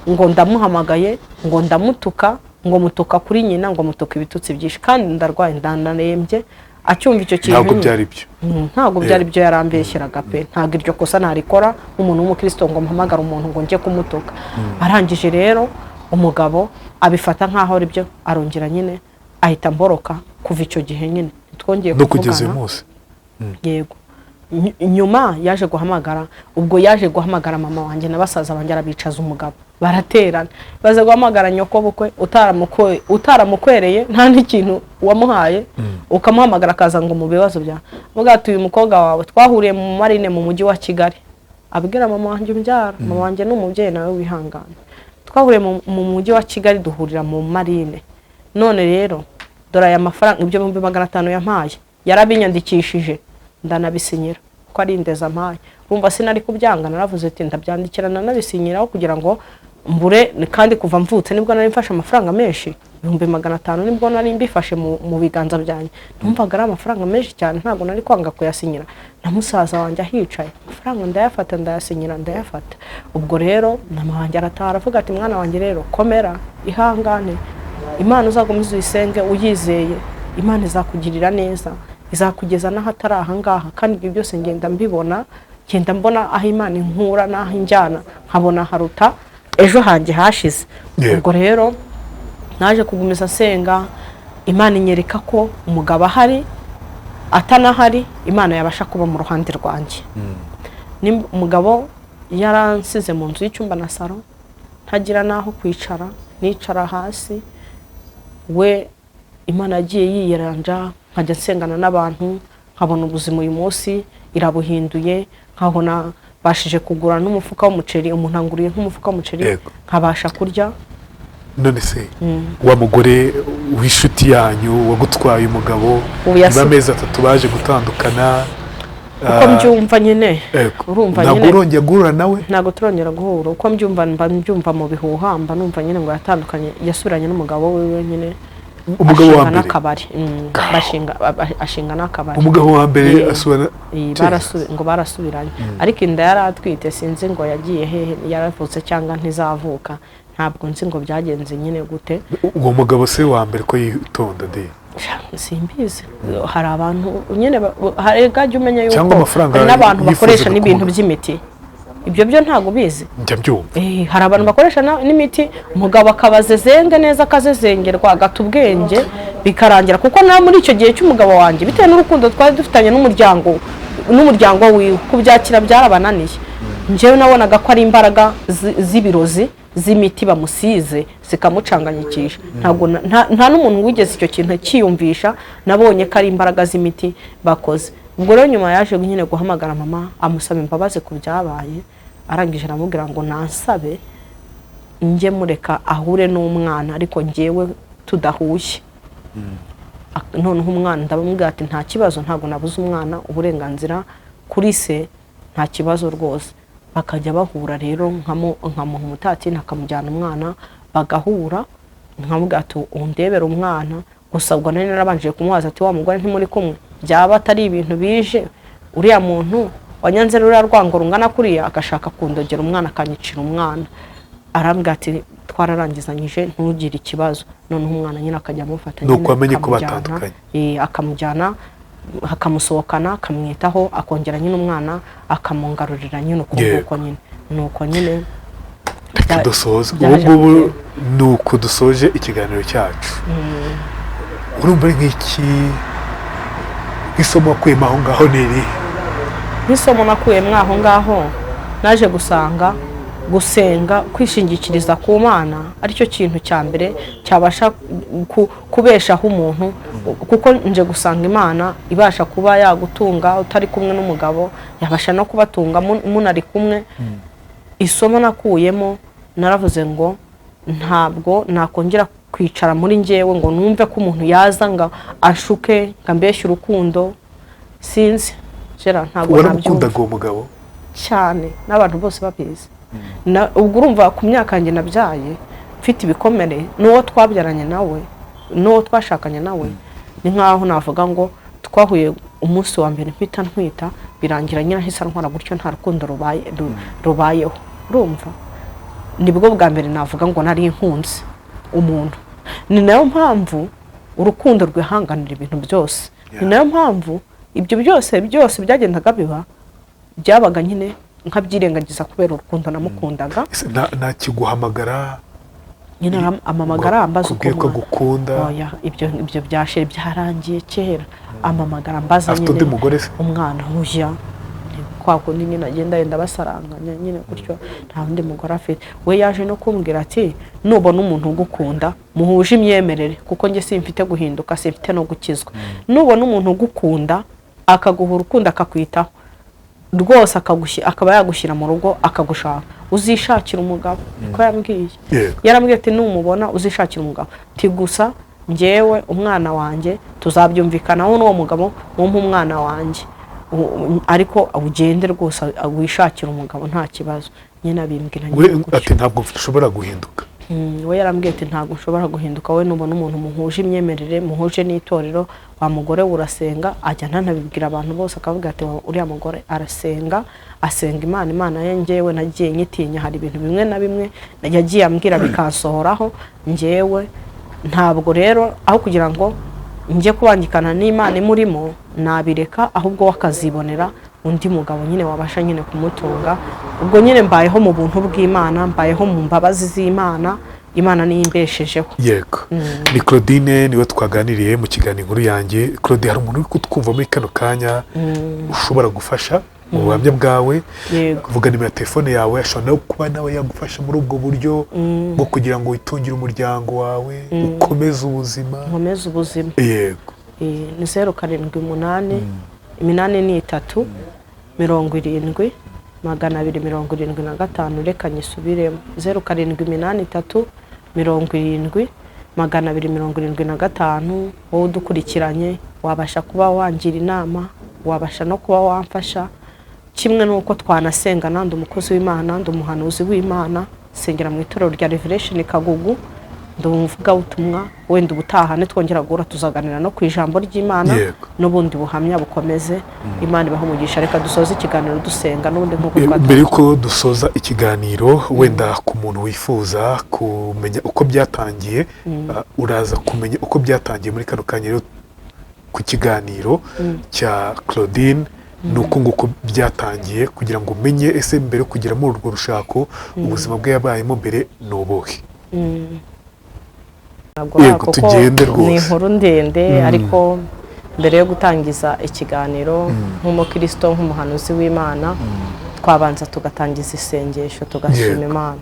ngo ndamuhamagaye, ngo ndamutuka, ngo mutuka kuri nyina, ngo mutuka ibitutsi byinshi, kandi ndarwaye ndanarembye. Acyumva icyo kintu ntabwo byari byo yarambeshyeraga pe, ntabwo iryo kosa narikora nk'umuntu w'umukristo ngo mpamagara umuntu ngo njye kumutuka. Arangije rero umugabo abifata nkaho ari byo, arongera nyine ahita mboroka. Kuva icyo gihe nyine twongeye
kuvugana.
Yego, nyuma yaje guhamagara, ubwo yaje guhamagara mama wanjye na basaza banjye, arabicaza umugabo baraterana, baze guhamagara nyoko bukwe utaramukwereye nta n'ikintu wamuhaye, ukamuhamagara akaza ngo mu bibazo bya muga tuyu mukobwa wawe twahuriye mu marine mu mujyi wa Kigali. Abwira mama wanjye umbyara, mama wanjye n'umubyeyi nawe wihangana, twahuriye mu mujyi wa Kigali duhurira mu marine. None rero dora aya mafaranga, ibyo 500 yampaye yarabinyandikishije, ndanabisinyira ko ari indeza mpaye. Bumva sinari kubyanga, naravuze ati ndabyandikirana nabisinyiraho kugira ngo mbure, kandi kuva mvutse nibwo nari mfashe amafaranga menshi, 500 nibwo nari mbifashe mu biganza byanjye. Numvaga ari amafaranga menshi cyane, ntabwo nari kwanga kuyasinyira. Na musaza wanjye ahicaye, amafaranga ndayafata ndayasinyira ndayafata. Ubwo rero mama wanjye arataha aravuga ati mwana wanjye rero komera, ihangane, Imana uzagumiza uyisenge uyizeye, Imana izakugirira neza, izakugeza n'ahatari aha ngaha. Kandi ibyo byose ngenda mbibona, ngenda mbona aho Imana inkura n'aho injyana, nkabona haruta ejo hanjye hashize. Ubwo rero naje kugumiza senga, Imana inyereka ko umugabo ahari atanahari, Imana yabasha kuba mu ruhande rwanjye. Umugabo yaransize mu nzu y'icyumba na saro, ntagira naho kwicara, nicara hasi. We Imana yagiye yiyeranja, nkajya nsengana n'abantu, nkabona ubuzima uyu munsi irabuhinduye, nkabona bashije kugura n'umufuka w'umuceri, umuntu anguriye nk'umufuka w'umuceri nkabasha kurya.
None se wa mugore w'inshuti yanyu wagutwaye umugabo amezi 3 baje gutandukana,
uko mbyumva nyine, urumva nyine
ntabwo urongera guhura nawe?
Ntabwo turongera guhura. Uko mbyumva mu bihuha, mba numva nyine ngo yatandukanye, yasubiranye n'umugabo we nyine,
umugabo wa mbere
n'akabari, ashinga n'akabari.
Umugabo wa mbere asubana
ngo barasubiranye, ariko inda yaratwite, sinzi ngo yagiye hehe, yaravutse cyangwa ntizavuka, ntabwo nzi ngo byagenze nyine gute.
Uwo mugabo se wa mbere ko yitonda de
simbizi, hari abantu nyine hari gajya umenya yuko
n'abantu
bakoresha n'ibintu by'imiti, ibyo byo ntago bizi.
njya byumva
Hari abantu bakoresha n'imiti umugabo akabazezenge neza akazezengerwa agata ubwenge bikarangira, kuko nawe muri icyo gihe cy'umugabo wanjye bitewe n'urukundo twari dufitanye n'umuryango wiwe kubyakira byarabananiye. Njyewe nabonaga ko ari imbaraga z'ibirozi z'imiti bamusize zikamucanganyikisha. Nta n'umuntu wigeze icyo kintu cyiyumvisha, nabonye ko ari imbaraga z'imiti bakoze. Ubwo rero nyuma yaje nyine guhamagara mama amusaba imbabazi ku byabaye, arangije aramubwira ngo nansabe njye mureka ahure n'umwana ariko njyewe tudahuye. Noneho umwana ndabamubwira ati nta kibazo, ntabwo nabuze umwana, uburenganzira kuri se nta kibazo rwose. Bakajya bahura rero nkamuha umutati nakamujyana umwana bagahura, nkamubwira ati undebera umwana. Gusa ubwo nari narabanje kumubaza ati wa mugore ntimuri kumwe, byaba atari ibintu bije uriya muntu wanyanze ruriya rwango rungana kuriya agashaka kundogera umwana akanyicira umwana. Arambwira ati twararangizanyije ntugire ikibazo. Noneho umwana nyine akajya amufata
nuko amenye ko batandukanye,
akamujyana akamusohokana akamwitaho, akongera nyine umwana akamungarurira nyine uko nyine nuko nyine
dusoza. Ubu ngubu ni uko dusoje ikiganiro cyacu. Urumva ari nk'isomo wakuyemo aho ngaho niri?
Nk'isomo nakuyemo aho ngaho naje gusanga gusenga, kwishingikiriza ku Mana aricyo kintu cya mbere cyabasha kubeshaho umuntu, kuko nje gusanga Imana ibasha kuba yagutunga utari kumwe n'umugabo, yabasha no kubatunga munari kumwe. Isomo nakuyemo naravuze ngo ntabwo nakongera kwicara muri njyewe ngo numve ko umuntu yaza ngo ashuke ngambeshye urukundo. Sinzi Gerard, ntabwo
nabyumva. Uwo mugabo
cyane n'abantu bose babizi. Ubwo urumva ku myaka yanjye nabyaye mfite ibikomere, n'uwo twabyaranye nawe n'uwo twashakanye nawe ni nkaho navuga ngo twahuye umunsi wa mbere mpita ntwita birangira nyine ahise antwara gutyo, nta rukundo rubayeho. Urumva nibwo bwa mbere navuga ngo nari inkunzi umuntu. Ni nayo mpamvu urukundo rwihanganira ibintu byose. Ni nayo mpamvu ibyo byose byagendaga biba byabaga nyine nkabyirengagiza kubera urukundo namukundaga.
Nakiguhamagara
nyine amamagara ambaza
uko gukunda.
Oya, ibyo byashe byarangiye kera. Amamagara ambaza nyine
undi mugore se
umwana ujya kwa kundi nyine agenda yenda basaranganya nyine gutyo, nta undi mugore afite. We yaje no kumbwira ati nubona umuntu ugukunda muhuje imyemerere, kuko njye simfite guhinduka, simfite no gukizwa. Nubona umuntu ugukunda akaguha urukundo akakwitaho rwose akaba yagushyira mu rugo akagushaka, uzishakira umugabo. Ko yambwiye yarambwiye ati numubona uzishakira umugabo, ti gusa njyewe umwana wanjye tuzabyumvikanaho n'uwo mugabo wumpa umwana wanjye, ariko ugende rwose wishakira umugabo nta kibazo. Nyine abimbwira
ati ntabwo ushobora guhinduka.
We yarambwiye ati ntabwo ushobora guhinduka, we nubona umuntu muhuje imyemerere muhuje n'itorero, wa mugore urasenga. Ajya ntanabibwira abantu bose akavuga ati uriya mugore arasenga, asenga Imana ye. Njyewe nagiye nyitinya, hari ibintu bimwe na bimwe yagiye ambwira bikansohoraho. Njyewe ntabwo rero aho kugira ngo njye kubangikana n'Imana imurimo nabireka, ahubwo wakazibonera undi mugabo nyine wabasha nyine kumutunga. Ubwo nyine mbayeho mu buntu bw'Imana, mbayeho mu mbabazi z'Imana. Imana niyo imbeshejeho.
Yego. Ni Claudine niwe twaganiriye mu kiganiro Inkuru Yanjye. Claudine, hari umuntu uri kutwumva muri kano kanya ushobora gufasha mu buhamya bwawe? Vuga nimero ya telefone yawe, ashobora no kuba nawe yagufasha muri ubwo buryo bwo kugira ngo witungire umuryango wawe, ukomeze ubuzima.
Nkomeze ubuzima.
Yego.
Ni 078 83 70 275. Reka nyisubiremo 078 70 275. Wowe udukurikiranye wabasha kuba wangira inama, wabasha no kuba wamfasha. Kimwe nuko twanasenga, nandi umukozi w'Imana, ndi umuhanuzi w'Imana, sengera mu itorero rya Revelation Kagugu, ndumvuga ubutumwa. Wenda ubutahane twongera guhura tuzaganira no ku ijambo ry'Imana n'ubundi buhamya bukomeze. Imana ibaho umugisha. Reka dusoze ikiganiro dusenga n'ubundi nkuko twatanga.
Mbere yuko dusoza ikiganiro, wenda ku muntu wifuza kumenya uko byatangiye, uraza kumenya uko byatangiye muri kano kanya ku kiganiro cya Claudine ni uko nguko byatangiye kugira ngo umenye ese mbere yo kugera muri urwo rushako ubuzima bwe yabayemo mbere ni ubuhe. Yego tugende rwose.
Ni inkuru ndende ariko mbere yo gutangiza ikiganiro nk'umukristo nk'umuhanuzi w'Imana twabanza tugatangiza isengesho tugashima Imana.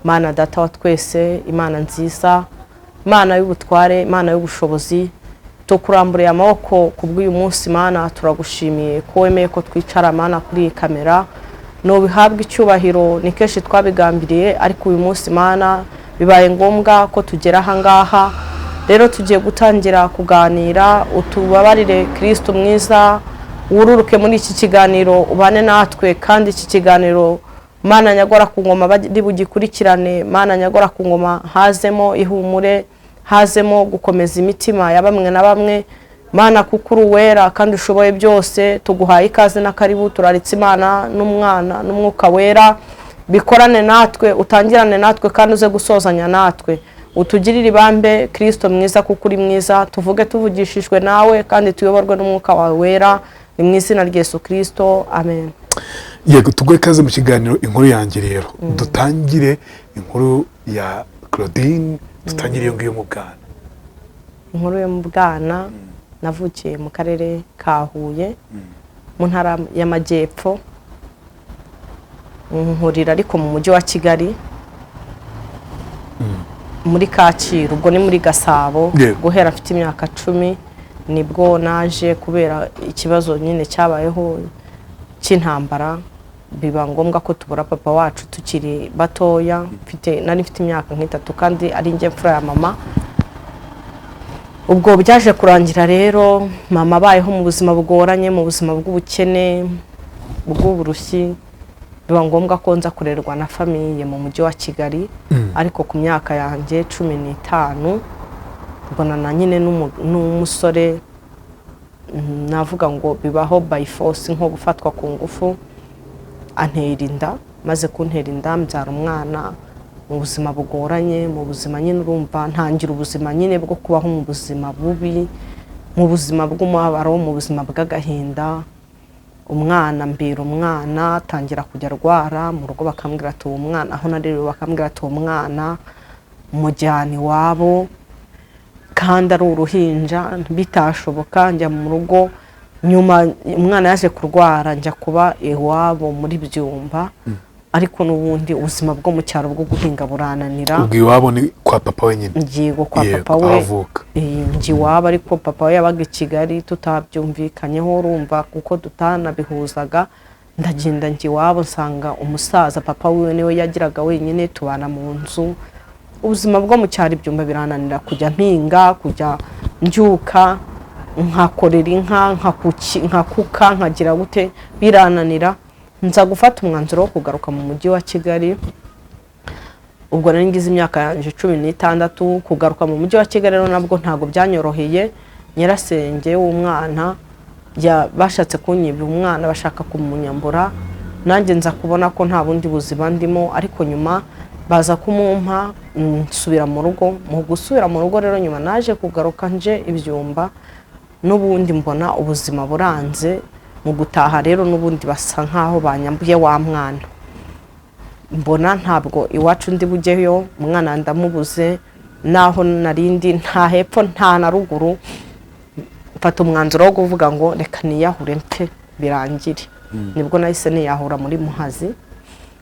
Mana data wa twese, Imana nziza, Imana y'ubutware, Imana y'ubushobozi, tukuramburiye amaboko kubw'uyu munsi Mana, turagushimiye ko wemeye ko twicara Mana kuri iyi kamera, no bihabwa icyubahiro. Ni kenshi twabigambiriye ariko uyu munsi Mana bibaye ngombwa ko tugera aha ngaha. Rero tugiye gutangira kuganira, utubabarire Kristo mwiza, wururuke muri iki kiganiro ubane natwe, kandi iki kiganiro Mana nyagora ku ngoma bari bugikurikirane, Mana nyagora ku ngoma hazemo ihumure, hazemo gukomeza imitima ya bamwe na bamwe. Mana kuko uwera kandi ushoboye byose, tuguhaye ikaze na karibu. Turaritse Imana n'Umwana n'Umwuka wera bikorane natwe, utangirane natwe kandi uze gusozanya natwe. Utugirire ibambe Kristo mwiza kuko uri mwiza, tuvuge tuvugishijwe nawe kandi tuyoborwe n'Umwuka wawe wera, ni mu izina rya Yesu Kristo, amen.
Yego tuguhe ikaze mu kiganiro inkuru yanjye. Rero dutangire inkuru ya Claudine, dutangire iyo ngiyo mu bwana.
Inkuru yo mu bwana, navukiye mu karere ka Huye mu ntara y'Amajyepfo, nkurira ariko mu mujyi wa Kigali muri Kacyiru, ubwo ni muri Gasabo. Guhera afite imyaka 10 nibwo naje kubera ikibazo nyine cyabayeho cy'intambara, biba ngombwa ko tubura papa wacu tukiri batoya. Nari mfite imyaka nk'itatu kandi ari njye mfura ya mama. Ubwo byaje kurangira rero mama abayeho mu buzima bugoranye, mu buzima bw'ubukene bw'uburushyi, biba ngombwa ko nza kurerwa na famiye mu mujyi wa Kigali. Ariko ku myaka yanjye 15 mbonana nyine n'umusore, navuga ngo bibaho by force, nko gufatwa ku ngufu, antera inda. Maze kuntera inda mbyara umwana mu buzima bugoranye, mu buzima nyine urumva ntangira ubuzima nyine bwo kubaho mu buzima bubi, mu buzima bw'umubabaro, mu buzima bw'agahinda. Umwana mbira umwana tangira kujya arwara mu rugo, bakambwira ati uwo mwana, aho narerewe bakambwira ati uwo mwana mujyane wabo, kandi ari uruhinja bitashoboka. Njya mu rugo, nyuma umwana yaje kurwara njya kuba iwabo muri Byumba. Ariko n'ubundi ubuzima bwo mu cyaro bwo guhinga burananira.
Ubwo iwabo ni kwa papa wenyine?
Ngiye kwa papa we, ngi waba, ariko papa we yabaga i Kigali, tutabyumvikanyeho urumva kuko tutanabihuzaga. Ndagenda ngi wabo, nsanga umusaza papa we niwe yagiraga wenyine, tubana mu nzu. Ubuzima bwo mu cyaro Byumba birananira, kujya mpinga, kujya mbyuka nkakorera inka, nkakuka, nkagira gute, birananira. Nza gufata umwanzuro wo kugaruka mu mujyi wa Kigali. Ubwo nari ngize imyaka yanjye 16. Kugaruka mu mujyi wa Kigali rero nabwo ntago byanyoroheye. Nyirasenge w'umwana bashatse kunyiba umwana, bashaka kumunyambura. Nanjye nza kubona ko nta bundi buzima ndimo, ariko nyuma baza kumumpa nsubira mu rugo. Mu gusubira mu rugo rero nyuma naje kugaruka nje Ibyumba, n'ubundi mbona ubuzima buranze. Mu gutaha rero n'ubundi basa nkaho banyambuye wa mwana. Mbona ntabwo iwacu ndi bujyeyo, umwana ndamubuze, naho narindi nta hepfo nta na ruguru. Mfata umwanzuro wo kuvuga ngo reka niyahure mpe birangire. Nibwo nahise niyahura muri Muhazi.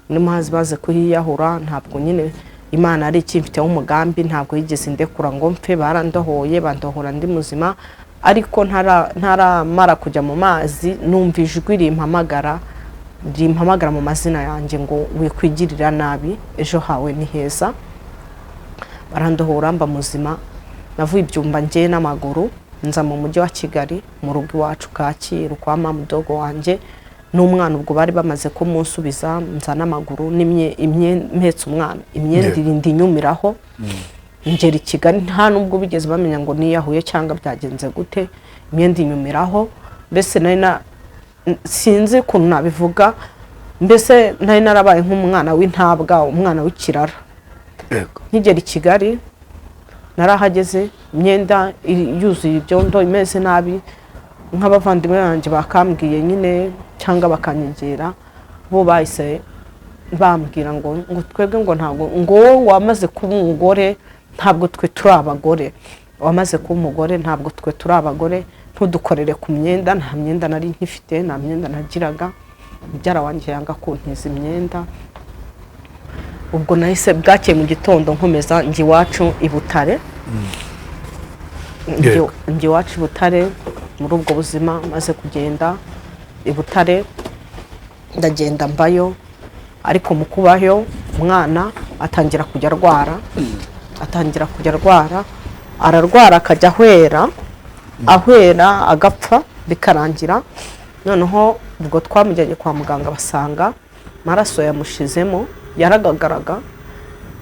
Muri Muhazi baze kuhiyahura, ntabwo nyine Imana ari ikimfiteho umugambi, ntabwo yigeze ndekura ngo mpe. Barandohoye, bandohora ndi muzima. Ariko ntaramara kujya mu mazi, numva ijwi rimpamagara mu mazina yanjye ngo wikwigirira nabi, ejo hawe ni heza. Barandohora mba muzima. Navuye Ibyumba njye n'amaguru, nza mu mujyi wa Kigali mu rugo iwacu Kacyiru kwa mamudogo wanjye n'umwana. Ubwo bari bamaze kumunsubiza, nza n'amaguru, mpetse umwana, imyenda irindi inyumiraho. Ngera i Kigali, nta nubwo bigeze bamenya ngo niyahuye cyangwa byagenze gute. Imyenda inyumiraho, mbese sinzi ukuntu nabivuga, mbese nari narabaye nk'umwana w'intabwa, umwana w'ikirara. Nkigera i Kigali narahageze, imyenda yuzuye ibyondo, imeze nabi. nk'abavandimwe banjye bakambwiye nyine cyangwa bakanyegera bo bahise bambwira ngo twebwe ngo ntabwo ngo wamaze kuba umugore ntabwo twe turi abagore, wamaze kuba umugore ntabwo twe turi abagore, ntudukorere ku myenda. Nta myenda nari nkifite, nta myenda nagiraga, mubyara wanjye yanga kuntiza imyenda. Ubwo nahise bwakeye mu gitondo nkomeza njye iwacu i Butare, njye iwacu i Butare. Muri ubwo buzima maze kugenda i Butare ndagenda mbayo, ariko mu kubayo umwana atangira kujya arwara, ararwara akajya ahwera agapfa bikarangira. Noneho ubwo twamujyanye kwa muganga basanga amaraso yamushizemo, yaragagaraga,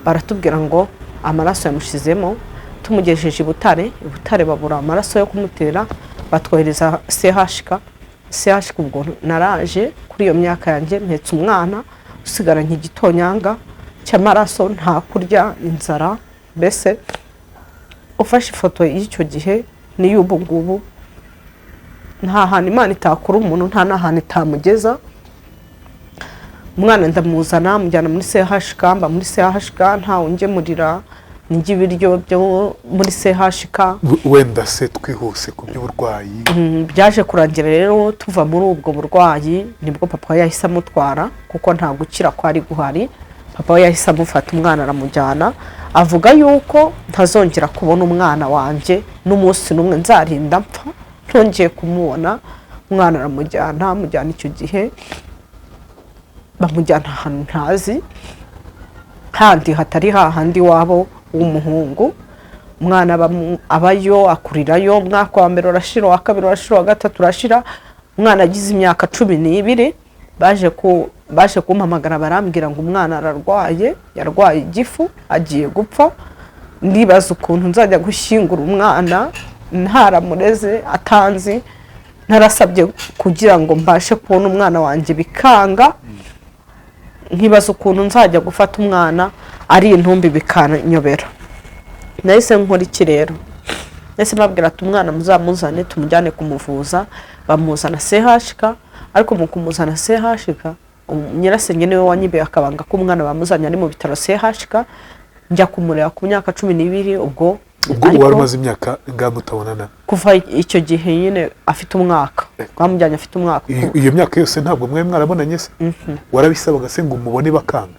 baratubwira ngo amaraso yamushizemo. Tumugejeje i Butare babura amaraso yo kumutera, batwohereza CHK. Ubwo naraje kuri iyo myaka yanjye mpetse umwana usigaranye igitonyanga cy'amaraso, nta kurya, inzara. Mbese ufashe ifoto y'icyo gihe n'iy'ubu ngubu, nta hantu Imana itakura umuntu, nta n'ahantu itamugeza. Umwana ndamuzana mujyana muri CHK, mba muri CHK ntawe ungemurira njye ibiryo byo muri CHK.
Wenda se twihuse ku by'uburwayi
byaje kurangira rero tuva muri ubwo burwayi, nibwo papa yahise amutwara kuko nta gukira kwari guhari. Papa yahise amufata umwana aramujyana, avuga yuko ntazongera kubona umwana wanjye n'umunsi n'umwe, nzarinda mpfa ntongeye kumubona. Umwana aramujyana icyo gihe bamujyana ahantu ntazi, handi hatari hahandi wabo w'umuhungu. Umwana abayo akurirayo, umwaka wa mbere urashira, wa kabiri urashira, wa gatatu urashira. Umwana agize imyaka 12 baje kumpamagara barambwira ngo umwana ararwaye, yarwaye igifu, agiye gupfa. Ndibaza ukuntu nzajya gushyingura umwana ntaramureze, atanzi, narasabye kugira ngo mbashe kubona umwana wanjye bikanga. Nkibaza ukuntu nzajya gufata umwana ari intumbi bikanyobera. Nahise nkora iki rero? Nahise mbabwira ati umwana muzamuzane tumujyane kumuvuza. Bamuzana CHK, ariko mu kumuzana CHK nyirasenge niwe wanyibeye akabanga ko umwana bamuzanye ari mu bitaro CHK. Njya kumureba ku myaka 12. Ubwo
wari umaze imyaka ingahe mutabonana?
Kuva icyo gihe nyine afite umwaka, bamujyanye afite umwaka.
Iyo myaka yose ntabwo mwe mwarabonanye se? Warabisabaga se ngo umubone bakanga?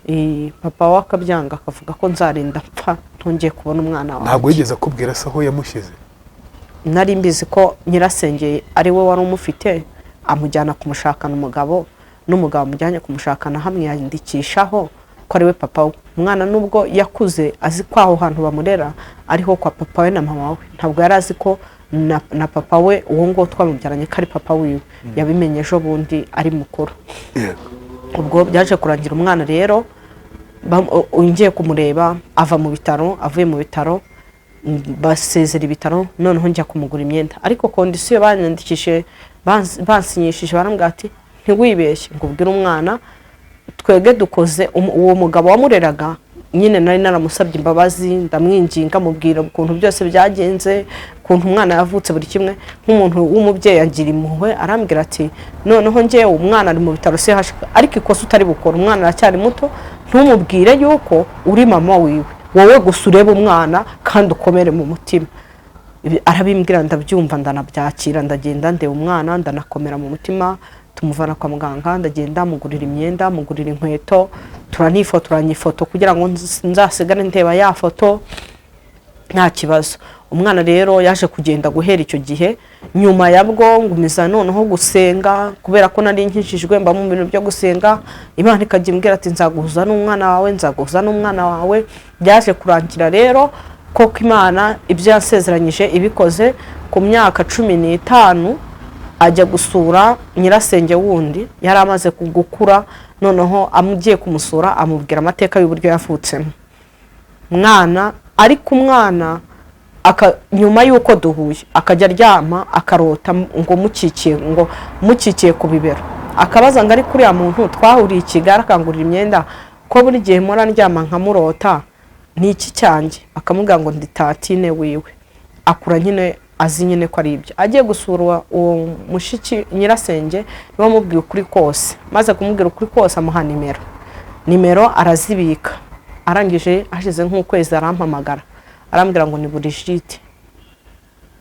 Papa wakabyanga akavuga ko nzarinda mpfa ntongeye kubona umwana wanjye.
Ntabwo yigeze akubwira se aho yamushyize?
Nari mbizi ko nyirasenge ari we wari umufite, amujyana kumushakana n'umugabo amujyanye kumushakana hamwe yandikishaho ko ari we papa we. Umwana nubwo yakuze azi ko aho hantu bamurera ariho kwa papa we na mama we, ntabwo yari azi ko na papa we uwo ngo twamubyaranye ko ari papa wiwe. Yabimenye ejo bundi ari mukuru. Ubwo byaje kurangira umwana rero ngiye kumureba, ava mu bitaro, avuye mu bitaro basezera ibitaro. Noneho njya kumugura imyenda, ariko kondisiyo banyandikishije bansinyishije barambwira ati ntiwibeshye ngo ubwire umwana twege dukoze. Uwo mugabo wamureraga nyine nari naramusabye imbabazi, ndamwinginga mubwira ukuntu byose byagenze, ukuntu umwana yavutse buri kimwe. Nk'umuntu w'umubyeyi agira impuhwe, arambwira ati noneho njyewe umwana ari mu bitaro CHK, ariko ikosa utari bukora, umwana aracyari muto, ntumubwire yuko uri mama wiwe, wowe gusa urebe umwana kandi ukomere mu mutima. Arabimbwira ndabyumva, ndanabyakira, ndagenda ndeba umwana, ndanakomera mu mutima. Tumuvana kwa muganga, ndagenda mugurira imyenda, mugurira inkweto, turanifotoranya ifoto kugira ngo nzasigare ndeba ya foto nta kibazo. Umwana rero yaje kugenda guhera icyo gihe. Nyuma yabwo ngumiza noneho gusenga, kubera ko nari nkishijwe mba mu bintu byo gusenga. Imana ikajya imbwira ati nzaguhuza n'umwana wawe, nzaguhuza n'umwana wawe. Byaje kurangira rero koko Imana ibyo yasezeranyije ibikoze. Ku myaka 15 ajya gusura nyirasenge wundi yari amaze gukura. Noneho amugiye kumusura amubwira amateka y'uburyo yavutsemo mwana. Ariko umwana nyuma yuko duhuye akajya aryama akarota ngo mukikiye ku bibero, akabaza ngo ari kuri ya muntu twahuriye i Kigali akangurira imyenda ko buri gihe mpora ndyama nkamurota ni iki cyanjye. Akamubwira ngo ndi tatine wiwe. Akura nyine azi nyine ko ari ibyo. Agiye gusura uwo mushiki nyirasenge niwe amubwiye ukuri kose, maze kumubwira ukuri kose amuha nimero arazibika. Arangije hashize nk'ukwezi arampamagara arambwira ngo ni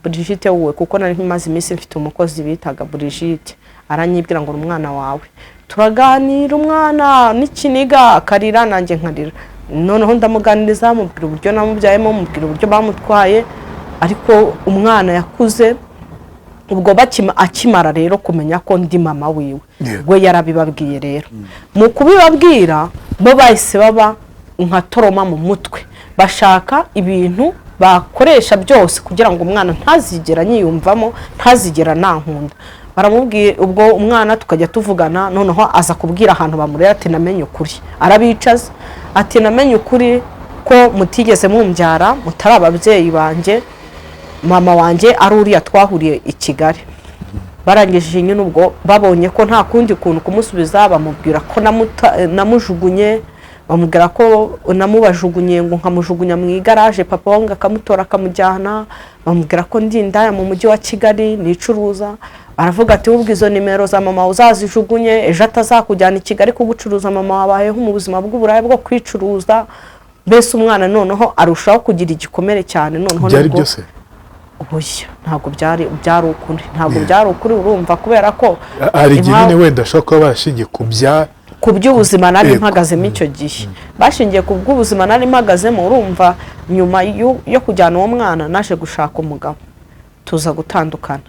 Brigitte wowe, kuko nari maze iminsi mfite umukozi bitaga Brigitte, aranyibwira ngo umwana wawe. Turaganira, umwana n'ikiniga akarira nanjye nkarira, noneho ndamuganiriza mubwira uburyo namubyayemo, mubwira uburyo bamutwaye, ariko umwana yakuze. Ubwo akimara rero kumenya ko ndi mama wiwe, we yarabibabwiye. Rero mu kubibabwira bo bahise baba nka toroma mu mutwe, bashaka ibintu bakoresha byose kugira ngo umwana ntazigera nyiyumvamo, ntazigera nankunda. Baramubwiye ubwo umwana tukajya tuvugana, noneho aza kubwira ahantu bamurera ati namenye ukuri. Arabicaza ati namenye ukuri ko mutigeze mumbyara, mutari ababyeyi banjye, mama wanjye ari uriya twahuriye i Kigali. Barangije nyine ubwo babonye ko nta kundi kuntu kumusubiza, bamubwira ko namujugunye, bamubwira ko namubajugunye ngo nkamujugunya mu igaraje, papa wange akamutora akamujyana, bamubwira ko ndi indaya mu mujyi wa Kigali nicuruza. Aravuga ati ubwo izo nimero za mama uzazijugunye, ejo atazakujyana i Kigali kugucuruza, mama wabayeho mu buzima bw'uburayi bwo kwicuruza. Mbese umwana noneho arushaho kugira igikomere cyane. Noneho
byari byose
oya, ntabwo byari ukuri, ntabwo byari ukuri. Urumva kubera ko
hari igihe wenda ashobora kuba bashingiye ku
by'ubuzima nari mpagazemo icyo gihe, bashingiye ku bw'ubuzima nari mpagazemo. Urumva nyuma yo kujyana uwo mwana naje gushaka umugabo, tuza gutandukana.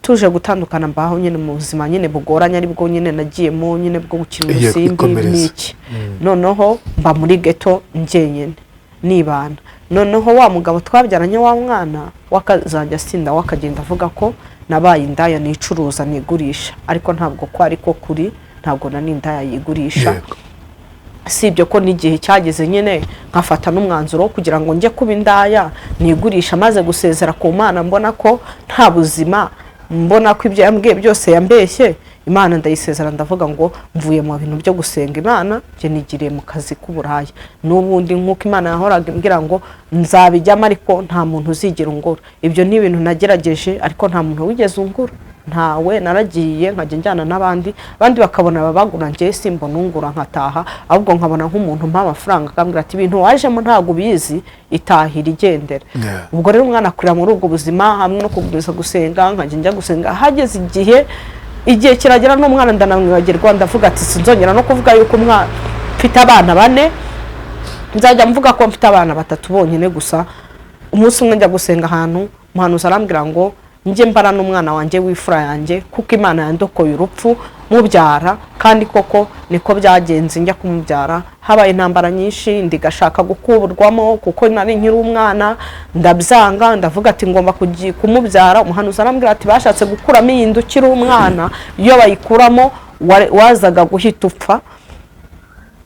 Tuje gutandukana mbaho nyine mu buzima nyine bugoranye, ari bwo nyine nagiyemo nyine bwo gukina urusimbi n'iki. Noneho mba muri ghetto njyenyine nibana. Noneho wa mugabo twabyaranye wa mwana wakazajya sinda wakagenda avuga ko nabaye indaya nicuruza nigurisha, ariko ntabwo ko ariko kuri, ntabwo nani indaya yigurisha. Si ibyo ko n'igihe cyageze nyine nkafata n'umwanzuro kugira ngo njye kuba indaya nigurisha, maze gusezera ku Mana mbona ko nta buzima, mbona ko ibyo yambwiye byose yambeshye. Imana ndayisezera ndavuga ngo mvuye mu bintu byo gusenga Imana, je nigiriye mu kazi k'uburaya. N'ubundi nk'uko Imana yahoraga imbwira ngo nzabijyamo, ariko nta muntu uzigira ungura. Ibyo ni ibintu nagerageje, ariko nta muntu wigeze ungura, ntawe. Naragiye nkajya njyana n'abandi bakabona babagura, njye simbona ungura nkataha, ahubwo nkabona nk'umuntu mpa amafaranga akambwira ati ibintu wajemo ntabwo ubizi, itahira igendera. Ubwo rero umwana akurira muri ubwo buzima, hamwe no kuguriza gusenga, nkajya njya gusenga. Hageze igihe kiragera n'umwana ndanamwibagirwa, ndavuga ati sinzongera no kuvuga yuko umwana mfite abana 4, nzajya mvuga ko mfite abana 3 bonyine gusa. Umunsi umwe njya gusenga ahantu, umuhanuzi arambwira ngo njye mbara n'umwana wanjye w'ifura yanjye, kuko Imana yandokoye urupfu mubyara. Kandi koko niko byagenze, njya kumubyara habaye intambara nyinshi, ndigashaka gukuburwamo kuko nari nkiri umwana, ndabyanga. Ndavuga ati ngomba kumubyara. Umuhanuzi arambwira ati bashatse gukuramo iyi ndukira umwana, iyo bayikuramo wazaga guhita upfa.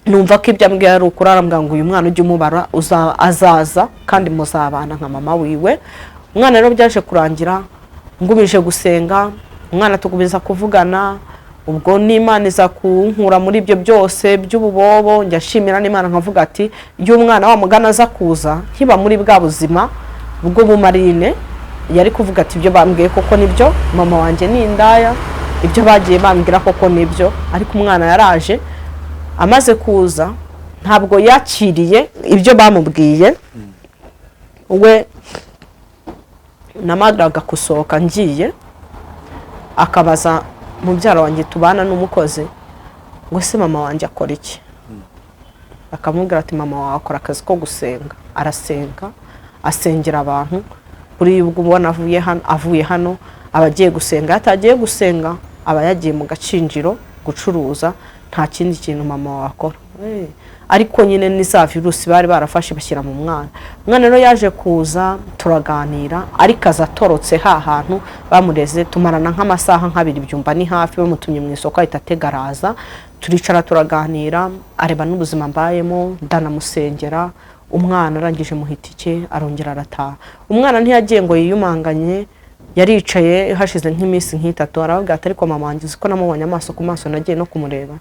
Numva ko ibyo ambwira ari ukuri. Arambwira ngo uyu mwana ujye umubara, azaza kandi muzabana nka mama wiwe. Umwana rero byaje kurangira ngumije gusenga, umwana tugubiza kuvugana. Ubwo n'Imana iza kunkura muri ibyo byose by'ububobo. Njyashimira n'Imana nkavuga ati iyo umwana wa mugana aza kuza nkiba muri bwa buzima bw'ubumarine, yari kuvuga ati ibyo bambwiye koko nibyo, mama wanjye ni indaya, ibyo bagiye bambwira koko nibyo. Ariko umwana yaraje, amaze kuza ntabwo yakiriye ibyo bamubwiye. We namaraga gusohoka ngiye, akabaza mubyara wanjye tubana n'umukozi ngo se mama wanjye akora iki. Akamubwira ati mama wawe akora akazi ko gusenga, arasenga, asengera abantu. Kuri ubwo ubona avuye hano abagiye gusenga, atagiye gusenga aba yagiye mu gacinjiro gucuruza, nta kindi kintu mama wawe akora. Ariko nyine ni za virusi bari barafashe bashyira mu mwana. Umwana rero yaje kuza turaganira, ariko azatorotse hantu bamureze. Tumarana nk'amasaha 2 byumba ni hafi, bamutumye mu isoko ahita ategaraza. Turicara turaganira, areba n'ubuzima mbayemo, ndanamusengera. Umwana arangije muhitike arongera arataha. Umwana ntiyagiye ngo yiyumanganye, yaricaye hashize nk'iminsi 3. Aravuga ati ariko mama wanjye ko namubonye amaso ku maso, nagiye no kumureba.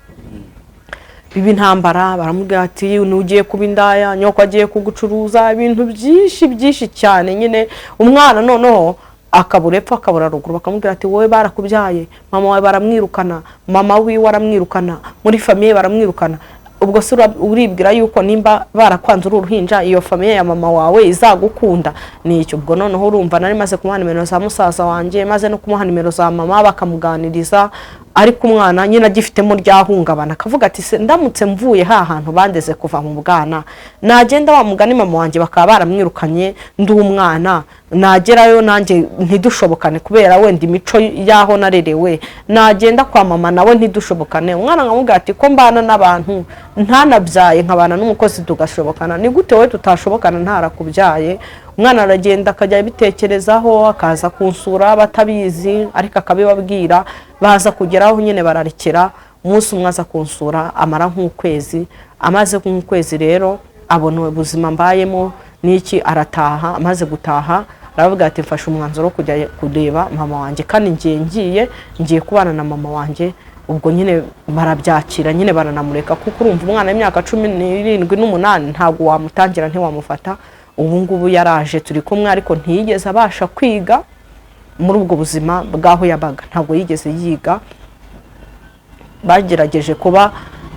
Bibi ntambara, baramubwira ati nugiye kuba indaya, nyoko agiye kugucuruza, ibintu byinshi cyane nyine. Umwana noneho akabura epfo akabura ruguru, bakamubwira ati wowe barakubyaye, mama wawe baramwirukana, mama wiwe aramwirukana, muri famiye baramwirukana. Ubwo se uribwira yuko nimba barakwanze uri uruhinja iyo famiye ya mama wawe izagukunda? Nicyo. Ubwo noneho urumva nari maze kumuha nimero za musaza wanjye, maze no kumuha nimero za mama, bakamuganiriza. Ariko umwana nyine agifitemo ryahungabana, akavuga ati se ndamutse mvuye hantu bandeze kuva mu bwana, nagenda wa mugani mama wanjye bakaba baramwirukanye ndi umwana, nagerayo nanjye ntidushobokane kubera wenda imico yaho narerewe, nagenda kwa mama nawe ntidushobokane. Umwana nkamubwira ati ko mbana n'abantu ntanabyaye nkabana n'umukozi tugashobokana, ni gute wowe tutashobokana ntarakubyaye? Umwana aragenda akajya bitekerezaho, akaza kunsura batabizi, ariko akabibabwira. Baza kugeraho nyine bararekera. Umunsi umwe aza kunsura amara nk'ukwezi. Amaze nk'ukwezi rero abona ubuzima mbayemo n'iki, arataha. Amaze gutaha aravuga ati mfashe umwanzuro wo kujya kureba mama wanjye, kandi ngiye kubana na mama wanjye. Ubwo nyine barabyakira, nyine baranamureka, kuko urumva umwana w'imyaka 17 n'umunani ntabwo wamutangira ntiwamufata. Ubu ngubu yaraje turi kumwe, ariko ntiyigeze abasha kwiga muri ubwo buzima bwaho yabaga, ntabwo yigeze yiga. Bagerageje kuba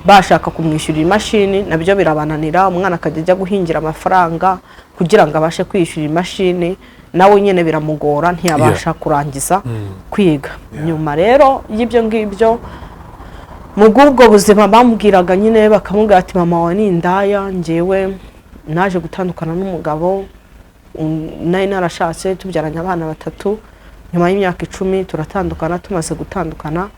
bashaka kumwishyurira imashini, nabyo birabananira. Umwana akajya ajya guhingira amafaranga kugira ngo abashe kwishyurira imashini, nawe nyine biramugora, ntiyabasha kurangiza kwiga. Nyuma rero y'ibyo ngibyo, mu bw'ubwo buzima bamubwiraga nyine, bakamubwira ati mama wawe ni indaya. Njyewe naje gutandukana n'umugabo, nari narashatse, tubyaranye abana 3. Nyuma y'imyaka 10 turatandukana. Tumaze gutandukana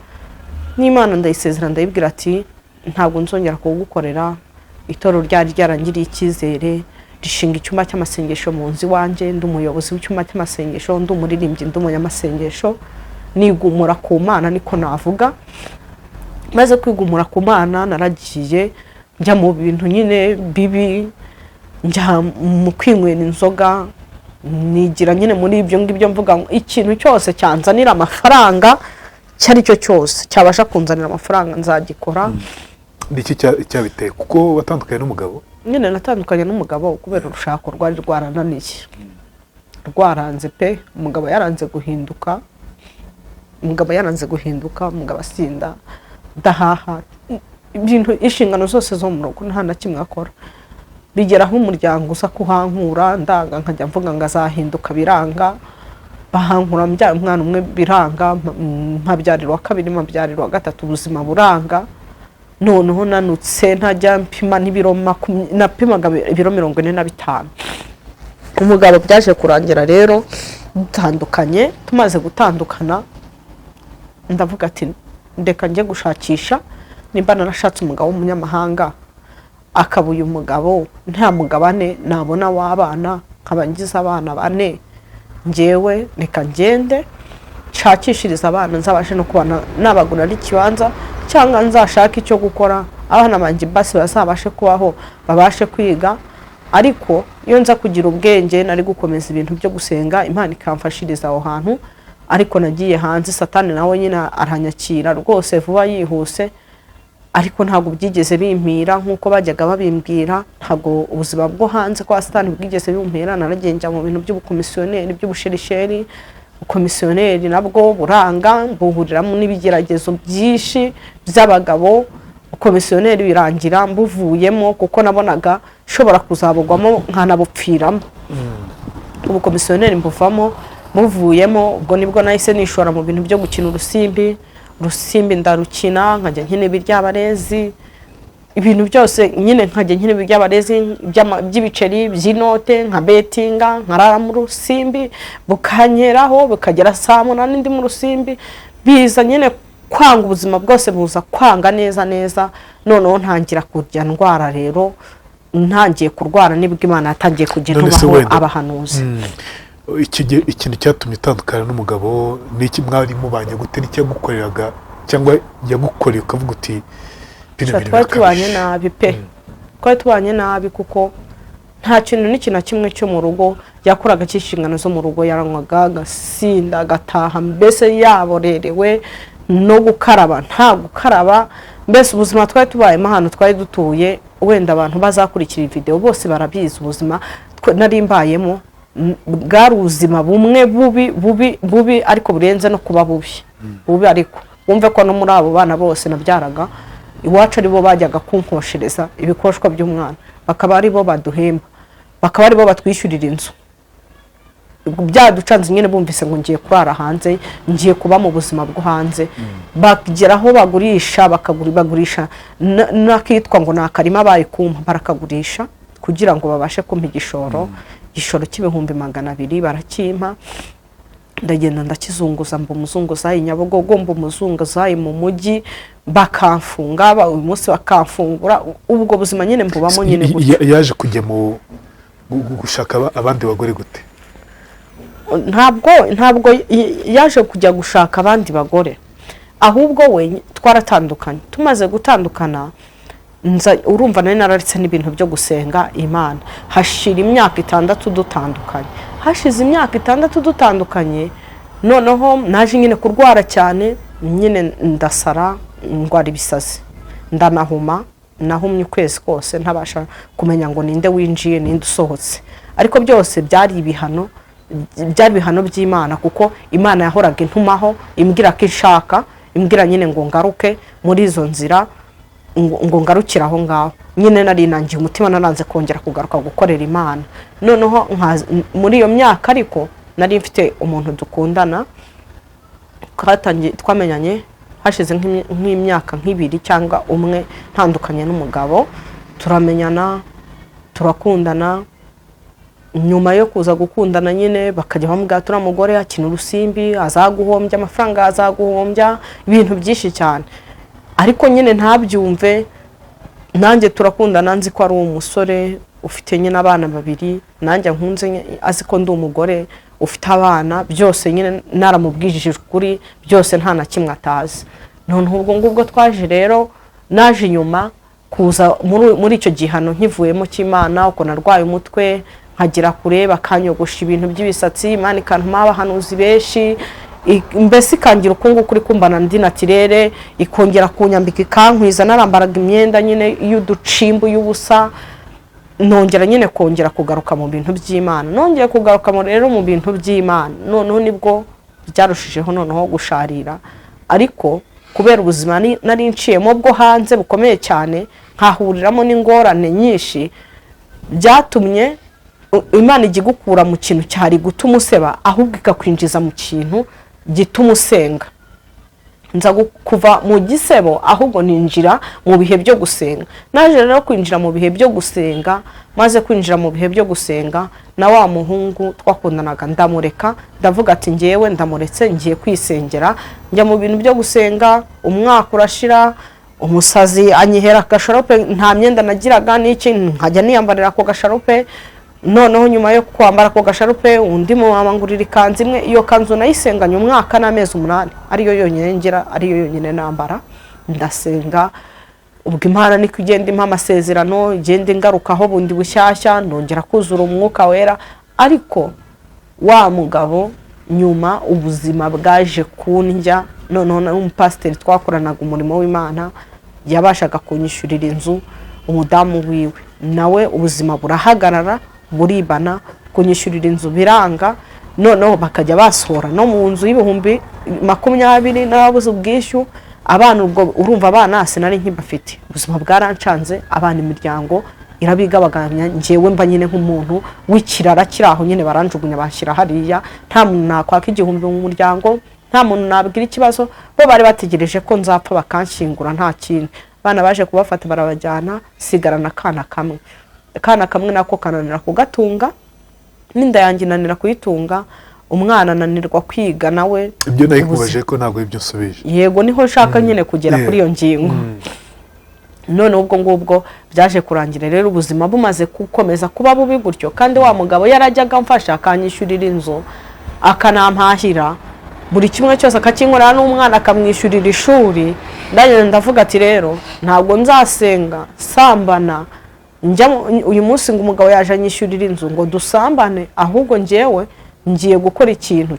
n'Imana ndayisezera, ndayibwira ati ntabwo nzongera kugukorera. Itoro ryari ryarangiriye icyizere, rishinga icyumba cy'amasengesho mu nzu wanjye, ndi umuyobozi w'icyumba cy'amasengesho, ndi umuririmbyi, ndi umunyamasengesho, nigumura ku Mana niko navuga. Maze kwigumura ku Mana naragiye njya mu bintu nyine bibi, njya mu kwinywera inzoga, nigira nyine muri ibyo ngibyo, mvuga ikintu cyose cyanzanira amafaranga, cyari cyo cyose cyabasha kunzanira amafaranga nzagikora.
Niki cyabiteye? Kuko watandukanye n'umugabo?
Nyine natandukanye n'umugabo kubera urushako rwari rwarananiye, rwaranze pe. Umugabo yaranze guhinduka, umugabo asinda, dahaha, ibintu inshingano zose zo mu rugo nta na kimwe akora. Bigeraho umuryango usa kuhankura, ndanga nkajya mvuga ngo azahinduka, biranga. Bahankura mbyara umwana umwe biranga, mpabyarirwa 2, mpabyarirwa 3, ubuzima buranga. Noneho nanutse ntajya mpima n'ibiro, napimaga ibiro 45. Umugabo byaje kurangira rero dutandukanye. Tumaze gutandukana ndavuga ati ndeka njye gushakisha, nimba narashatse umugabo w'umunyamahanga akaba uyu mugabo nta mugabane nabona w'abana, nkabangiza abana 4, njyewe reka ngende nshakishiriza abana, nzabashe no kubana nabagura ari kibanza, cyangwa nzashaka icyo gukora, abana banjye basi bazabashe kubaho, babashe kwiga. Ariko iyo nza kugira ubwenge nari gukomeza ibintu byo gusenga, Imana ikamfashiriza aho hantu. Ariko nagiye hanze, Satani nawe nyine aranyakira rwose vuba yihuse. Ariko ntabwo byigeze bimpira nkuko bajyaga babimbwira, ntabwo ubuzima bwo hanze kwa Satani bwigeze bimpira. Naragenja mu bintu by'ubukomisiyoneri, by'ubushirisheri. Ukomisiyoneri nabwo buranga, mbuhuriramo n'ibigeragezo byinshi by'abagabo. Ukomisiyoneri birangira mbuvuyemo, kuko nabonaga shobora kuzabugwamo nkanabupfiramo. Ubukomisiyoneri mbuvamo, muvuyemo. Ubwo nibwo nahise nishora mu bintu byo gukina urusimbi ndarukina, nkajya nkina ibiryabarezi, ibintu byose nyine nkajya nkina ibiryabarezi by'ibiceri, by'inote, nka betinga, nkarara mu rusimbi, bukanyeraho bukagera saa 8 ndi mu rusimbi. Biza nyine kwanga, ubuzima bwose buza kwanga neza. Noneho ntangira kurya ndwara. Rero ntangiye kurwara nibwo Imana yatangiye kugira ntubaho abahanuzi.
Ikintu cyatumye utandukana n'umugabo n'iki? Mwari mubanye gute? N'iki yagukoreraga cyangwa yagukoreye ukavuga uti
twari tubanye nabi pe? Twari tubanye nabi kuko nta kintu n'ikintu kimwe cyo mu rugo yakoraga cy'inshingano zo mu rugo. Yaranywaga, agasinda, agataha, mbese yaborerewe no gukaraba, nta gukaraba. Mbese ubuzima twari tubayemo ahantu twari dutuye, wenda abantu bazakurikira video bose barabizi ubuzima nari mbayemo. bwari ubuzima bumwe bubi ariko burenze no kuba bubi ariko wumve ko no muri abo bana bose nabyaraga iwacu ari bo bajyaga kunkoshereza ibikoshwa by'umwana, bakaba ari bo baduhemba, bakaba ari bo batwishyurira inzu. Byaducanze nyine bumvise ngo ngiye kurara hanze, ngiye kuba mu buzima bwo hanze, bageraho bagurisha bagurisha nakitwa ngo nakarima bayikumpa barakagurisha kugira ngo babashe kumpa igishoro cy'ibihumbi 200 barakimpa. Ndagenda ndakizunguza mba umuzunguzayi Nyabugogo, mba umuzunguzayi mu mujyi, bakamfunga uyu munsi bakamfungura. Ubwo buzima nyine mbubamo nyine gutyo.
Yaje kujya mu gushaka abandi bagore gute?
Ntabwo yaje kujya gushaka abandi bagore, ahubwo we twaratandukanye. Tumaze gutandukana urumva nari nararitse n'ibintu byo gusenga Imana. Hashira imyaka 6 dutandukanye. Hashize imyaka 6 dutandukanye, noneho naje nyine kurwara cyane, nyine ndasara, ndwara ibisazi, ndanahuma, nahumye ukwezi kose ntabasha kumenya ngo ninde winjiye ninde usohotse. Ariko byose byari ibihano by'Imana, kuko Imana yahoraga intumaho imbwira ko ishaka, imbwira nyine ngo ngaruke muri izo nzira, ngo ngarukira aho ngaho. Nyine nari nangiye umutima, naranze kongera kugaruka gukorera Imana. Noneho muri iyo myaka ariko nari mfite umuntu dukundana, twamenyanye hashize nk'imyaka 2 cyangwa 1 ntandukanye n'umugabo, turamenyana turakundana. Nyuma yo kuza gukundana nyine bakajya bamubwira turamugore akina urusimbi, azaguhombya amafaranga, azaguhombya ibintu byinshi cyane. Ariko nyine ntabyumve, nanjye turakundana nzi ko ari umusore ufite nyine abana 2, nanjye nkunze azi ko ndi umugore ufite abana, byose nyine naramubwijije ukuri, byose nta na kimwe atazi. None ubwo ngubwo twaje rero, naje nyuma kuza muri icyo gihano nkivuyemo cy'Imana, uko narwaye umutwe nkagira kureba kanyogosha ibintu by'ibisatsi, Imana ikantuma abahanuzi benshi, mbese ikangira ukungu kuri kumbana ndi natirere, ikongera kunyambika ikankwiza, narambaraga imyenda nyine y'uducimbu y'ubusa. Nongera nyine kongera kugaruka mu bintu by'Imana, nongeye kugaruka rero mu bintu by'Imana. Noneho nibwo byarushijeho noneho gusharira, ariko kubera ubuzima nari nciyemo bwo hanze bukomeye cyane, nkahuriramo n'ingorane nyinshi, byatumye Imana igikura mu kintu cyari gutuma useba, ahubwo ikakwinjiza mu kintu gituma usenga. Nza kuva mu gisebo ahubwo ninjira mu bihe byo gusenga. Naje rero kwinjira mu bihe byo gusenga, maze kwinjira mu bihe byo gusenga, na wa muhungu twakundanaga ndamureka, ndavuga ati ngewe ndamuretse, ngiye kwisengera, njya mu bintu byo gusenga. Umwaka urashira, umusazi anyihera gasharupe, nta myenda nagiraga n'iki, nkajya niyambarira ko gasharupe. Noneho nyuma yo kwambara ko gasharupe, undi mama ngurira ikanzu imwe. Iyo kanzu nayisenganye umwaka n'amezi 8, ariyo yonyine ngira, ariyo yonyine nambara. Ndasenga, ubwo Imana niko igenda impa amasezerano, igenda ingarukaho bundi bushyashya, ndongera kuzura umwuka wera. Ariko wa mugabo nyuma ubuzima bwaje kundya. Noneho n'umupasiteri twakoranaga umurimo w'Imana yabashaga kunyishyurira inzu, umudamu wiwe nawe ubuzima burahagarara, buribana, kunyishyurira inzu biranga. Noneho bakajya basohora no mu nzu y'ibihumbi 20 n'ababuze ubwishyu. Abana ubwo urumva abana sinari nkibafite, ubuzima bwarancanze, abana imiryango irabigabaganya, ngewe mba nyine nk'umuntu w'ikirara kiraho nyine, baranjugunya bashyira hariya, nta muntu nakwaka igihumbi mu muryango, nta muntu nabwira ikibazo. Bo bari bategereje ko nzapfa bakanshyingura, nta kintu. Bana baje kubafata barabajyana, sigarana akana kamwe nako kananira kugatunga, n'inda yanjye nanira kuyitunga, umwana nanirwa kwiga nawe.
Ibyo nayikubaje ko ntabwo ibyo nsubije.
Yego niho nshaka nyine kugera kuri iyo ngingo. None ubwo ngubwo byaje kurangira rero, ubuzima bumaze gukomeza kuba bubi gutyo, kandi wa mugabo yarajyaga mfasha akanyishyurira inzu, akanampahira buri kimwe cyose, akakinkorera n'umwana akamwishyurira ishuri. Ndavuga ati rero ntabwo nzasenga sambana njya uyu munsi ngo umugabo yaje anyishyurira inzu ngo dusambane, ahubwo ngewe ngiye gukora ikintu,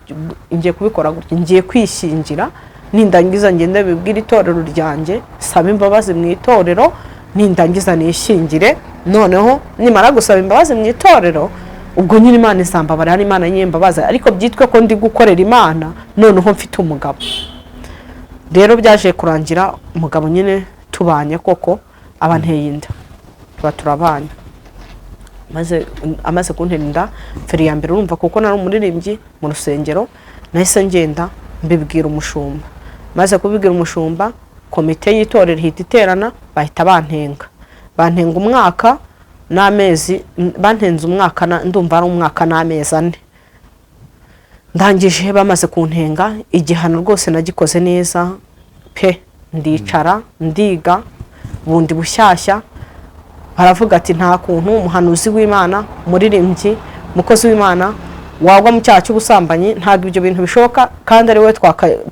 ngiye kubikora gutya, ngiye kwishingira. Nindangiza ngende bibwira itorero ryanjye, saba imbabazi mu itorero, nindangiza nishingire. Noneho nimara gusaba imbabazi mu itorero, ubwo nyine Imana izambabara, hari Imana nyembabaza, ariko byitwe ko ndi gukorera Imana noneho mfite umugabo. Rero byaje kurangira umugabo nyine tubanye koko abanteye inda, turabanye. Amaze kuntera inda feri ya mbere, urumva kuko nari umuririmbyi mu rusengero, nahise ngenda mbibwira umushumba. Maze kubibwira umushumba, komite y'itorero ihita iterana, bahita bantenga umwaka n'amezi, bantenze umwaka ndumva ari umwaka n'amezi 4. Ndangije bamaze kuntenga, igihano rwose nagikoze neza pe, ndicara ndiga bundi bushyashya. Baravuga ati nta kuntu umuhanuzi w'Imana, umuririmbyi, umukozi w'Imana wagwa mu cyaha cy'ubusambanyi, ntabwo ibyo bintu bishoboka, kandi ari we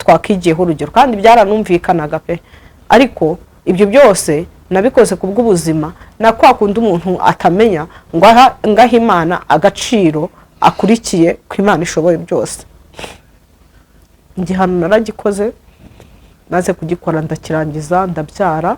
twakigiyeho urugero, kandi byaranumvikanaga pe. Ariko ibyo byose nabikoze ku bw'ubuzima, na kwa kundi umuntu atamenya ngo ngaha Imana agaciro akurikiye ko Imana ishoboye byose. Igihano naragikoze, maze kugikora ndakirangiza, ndabyara.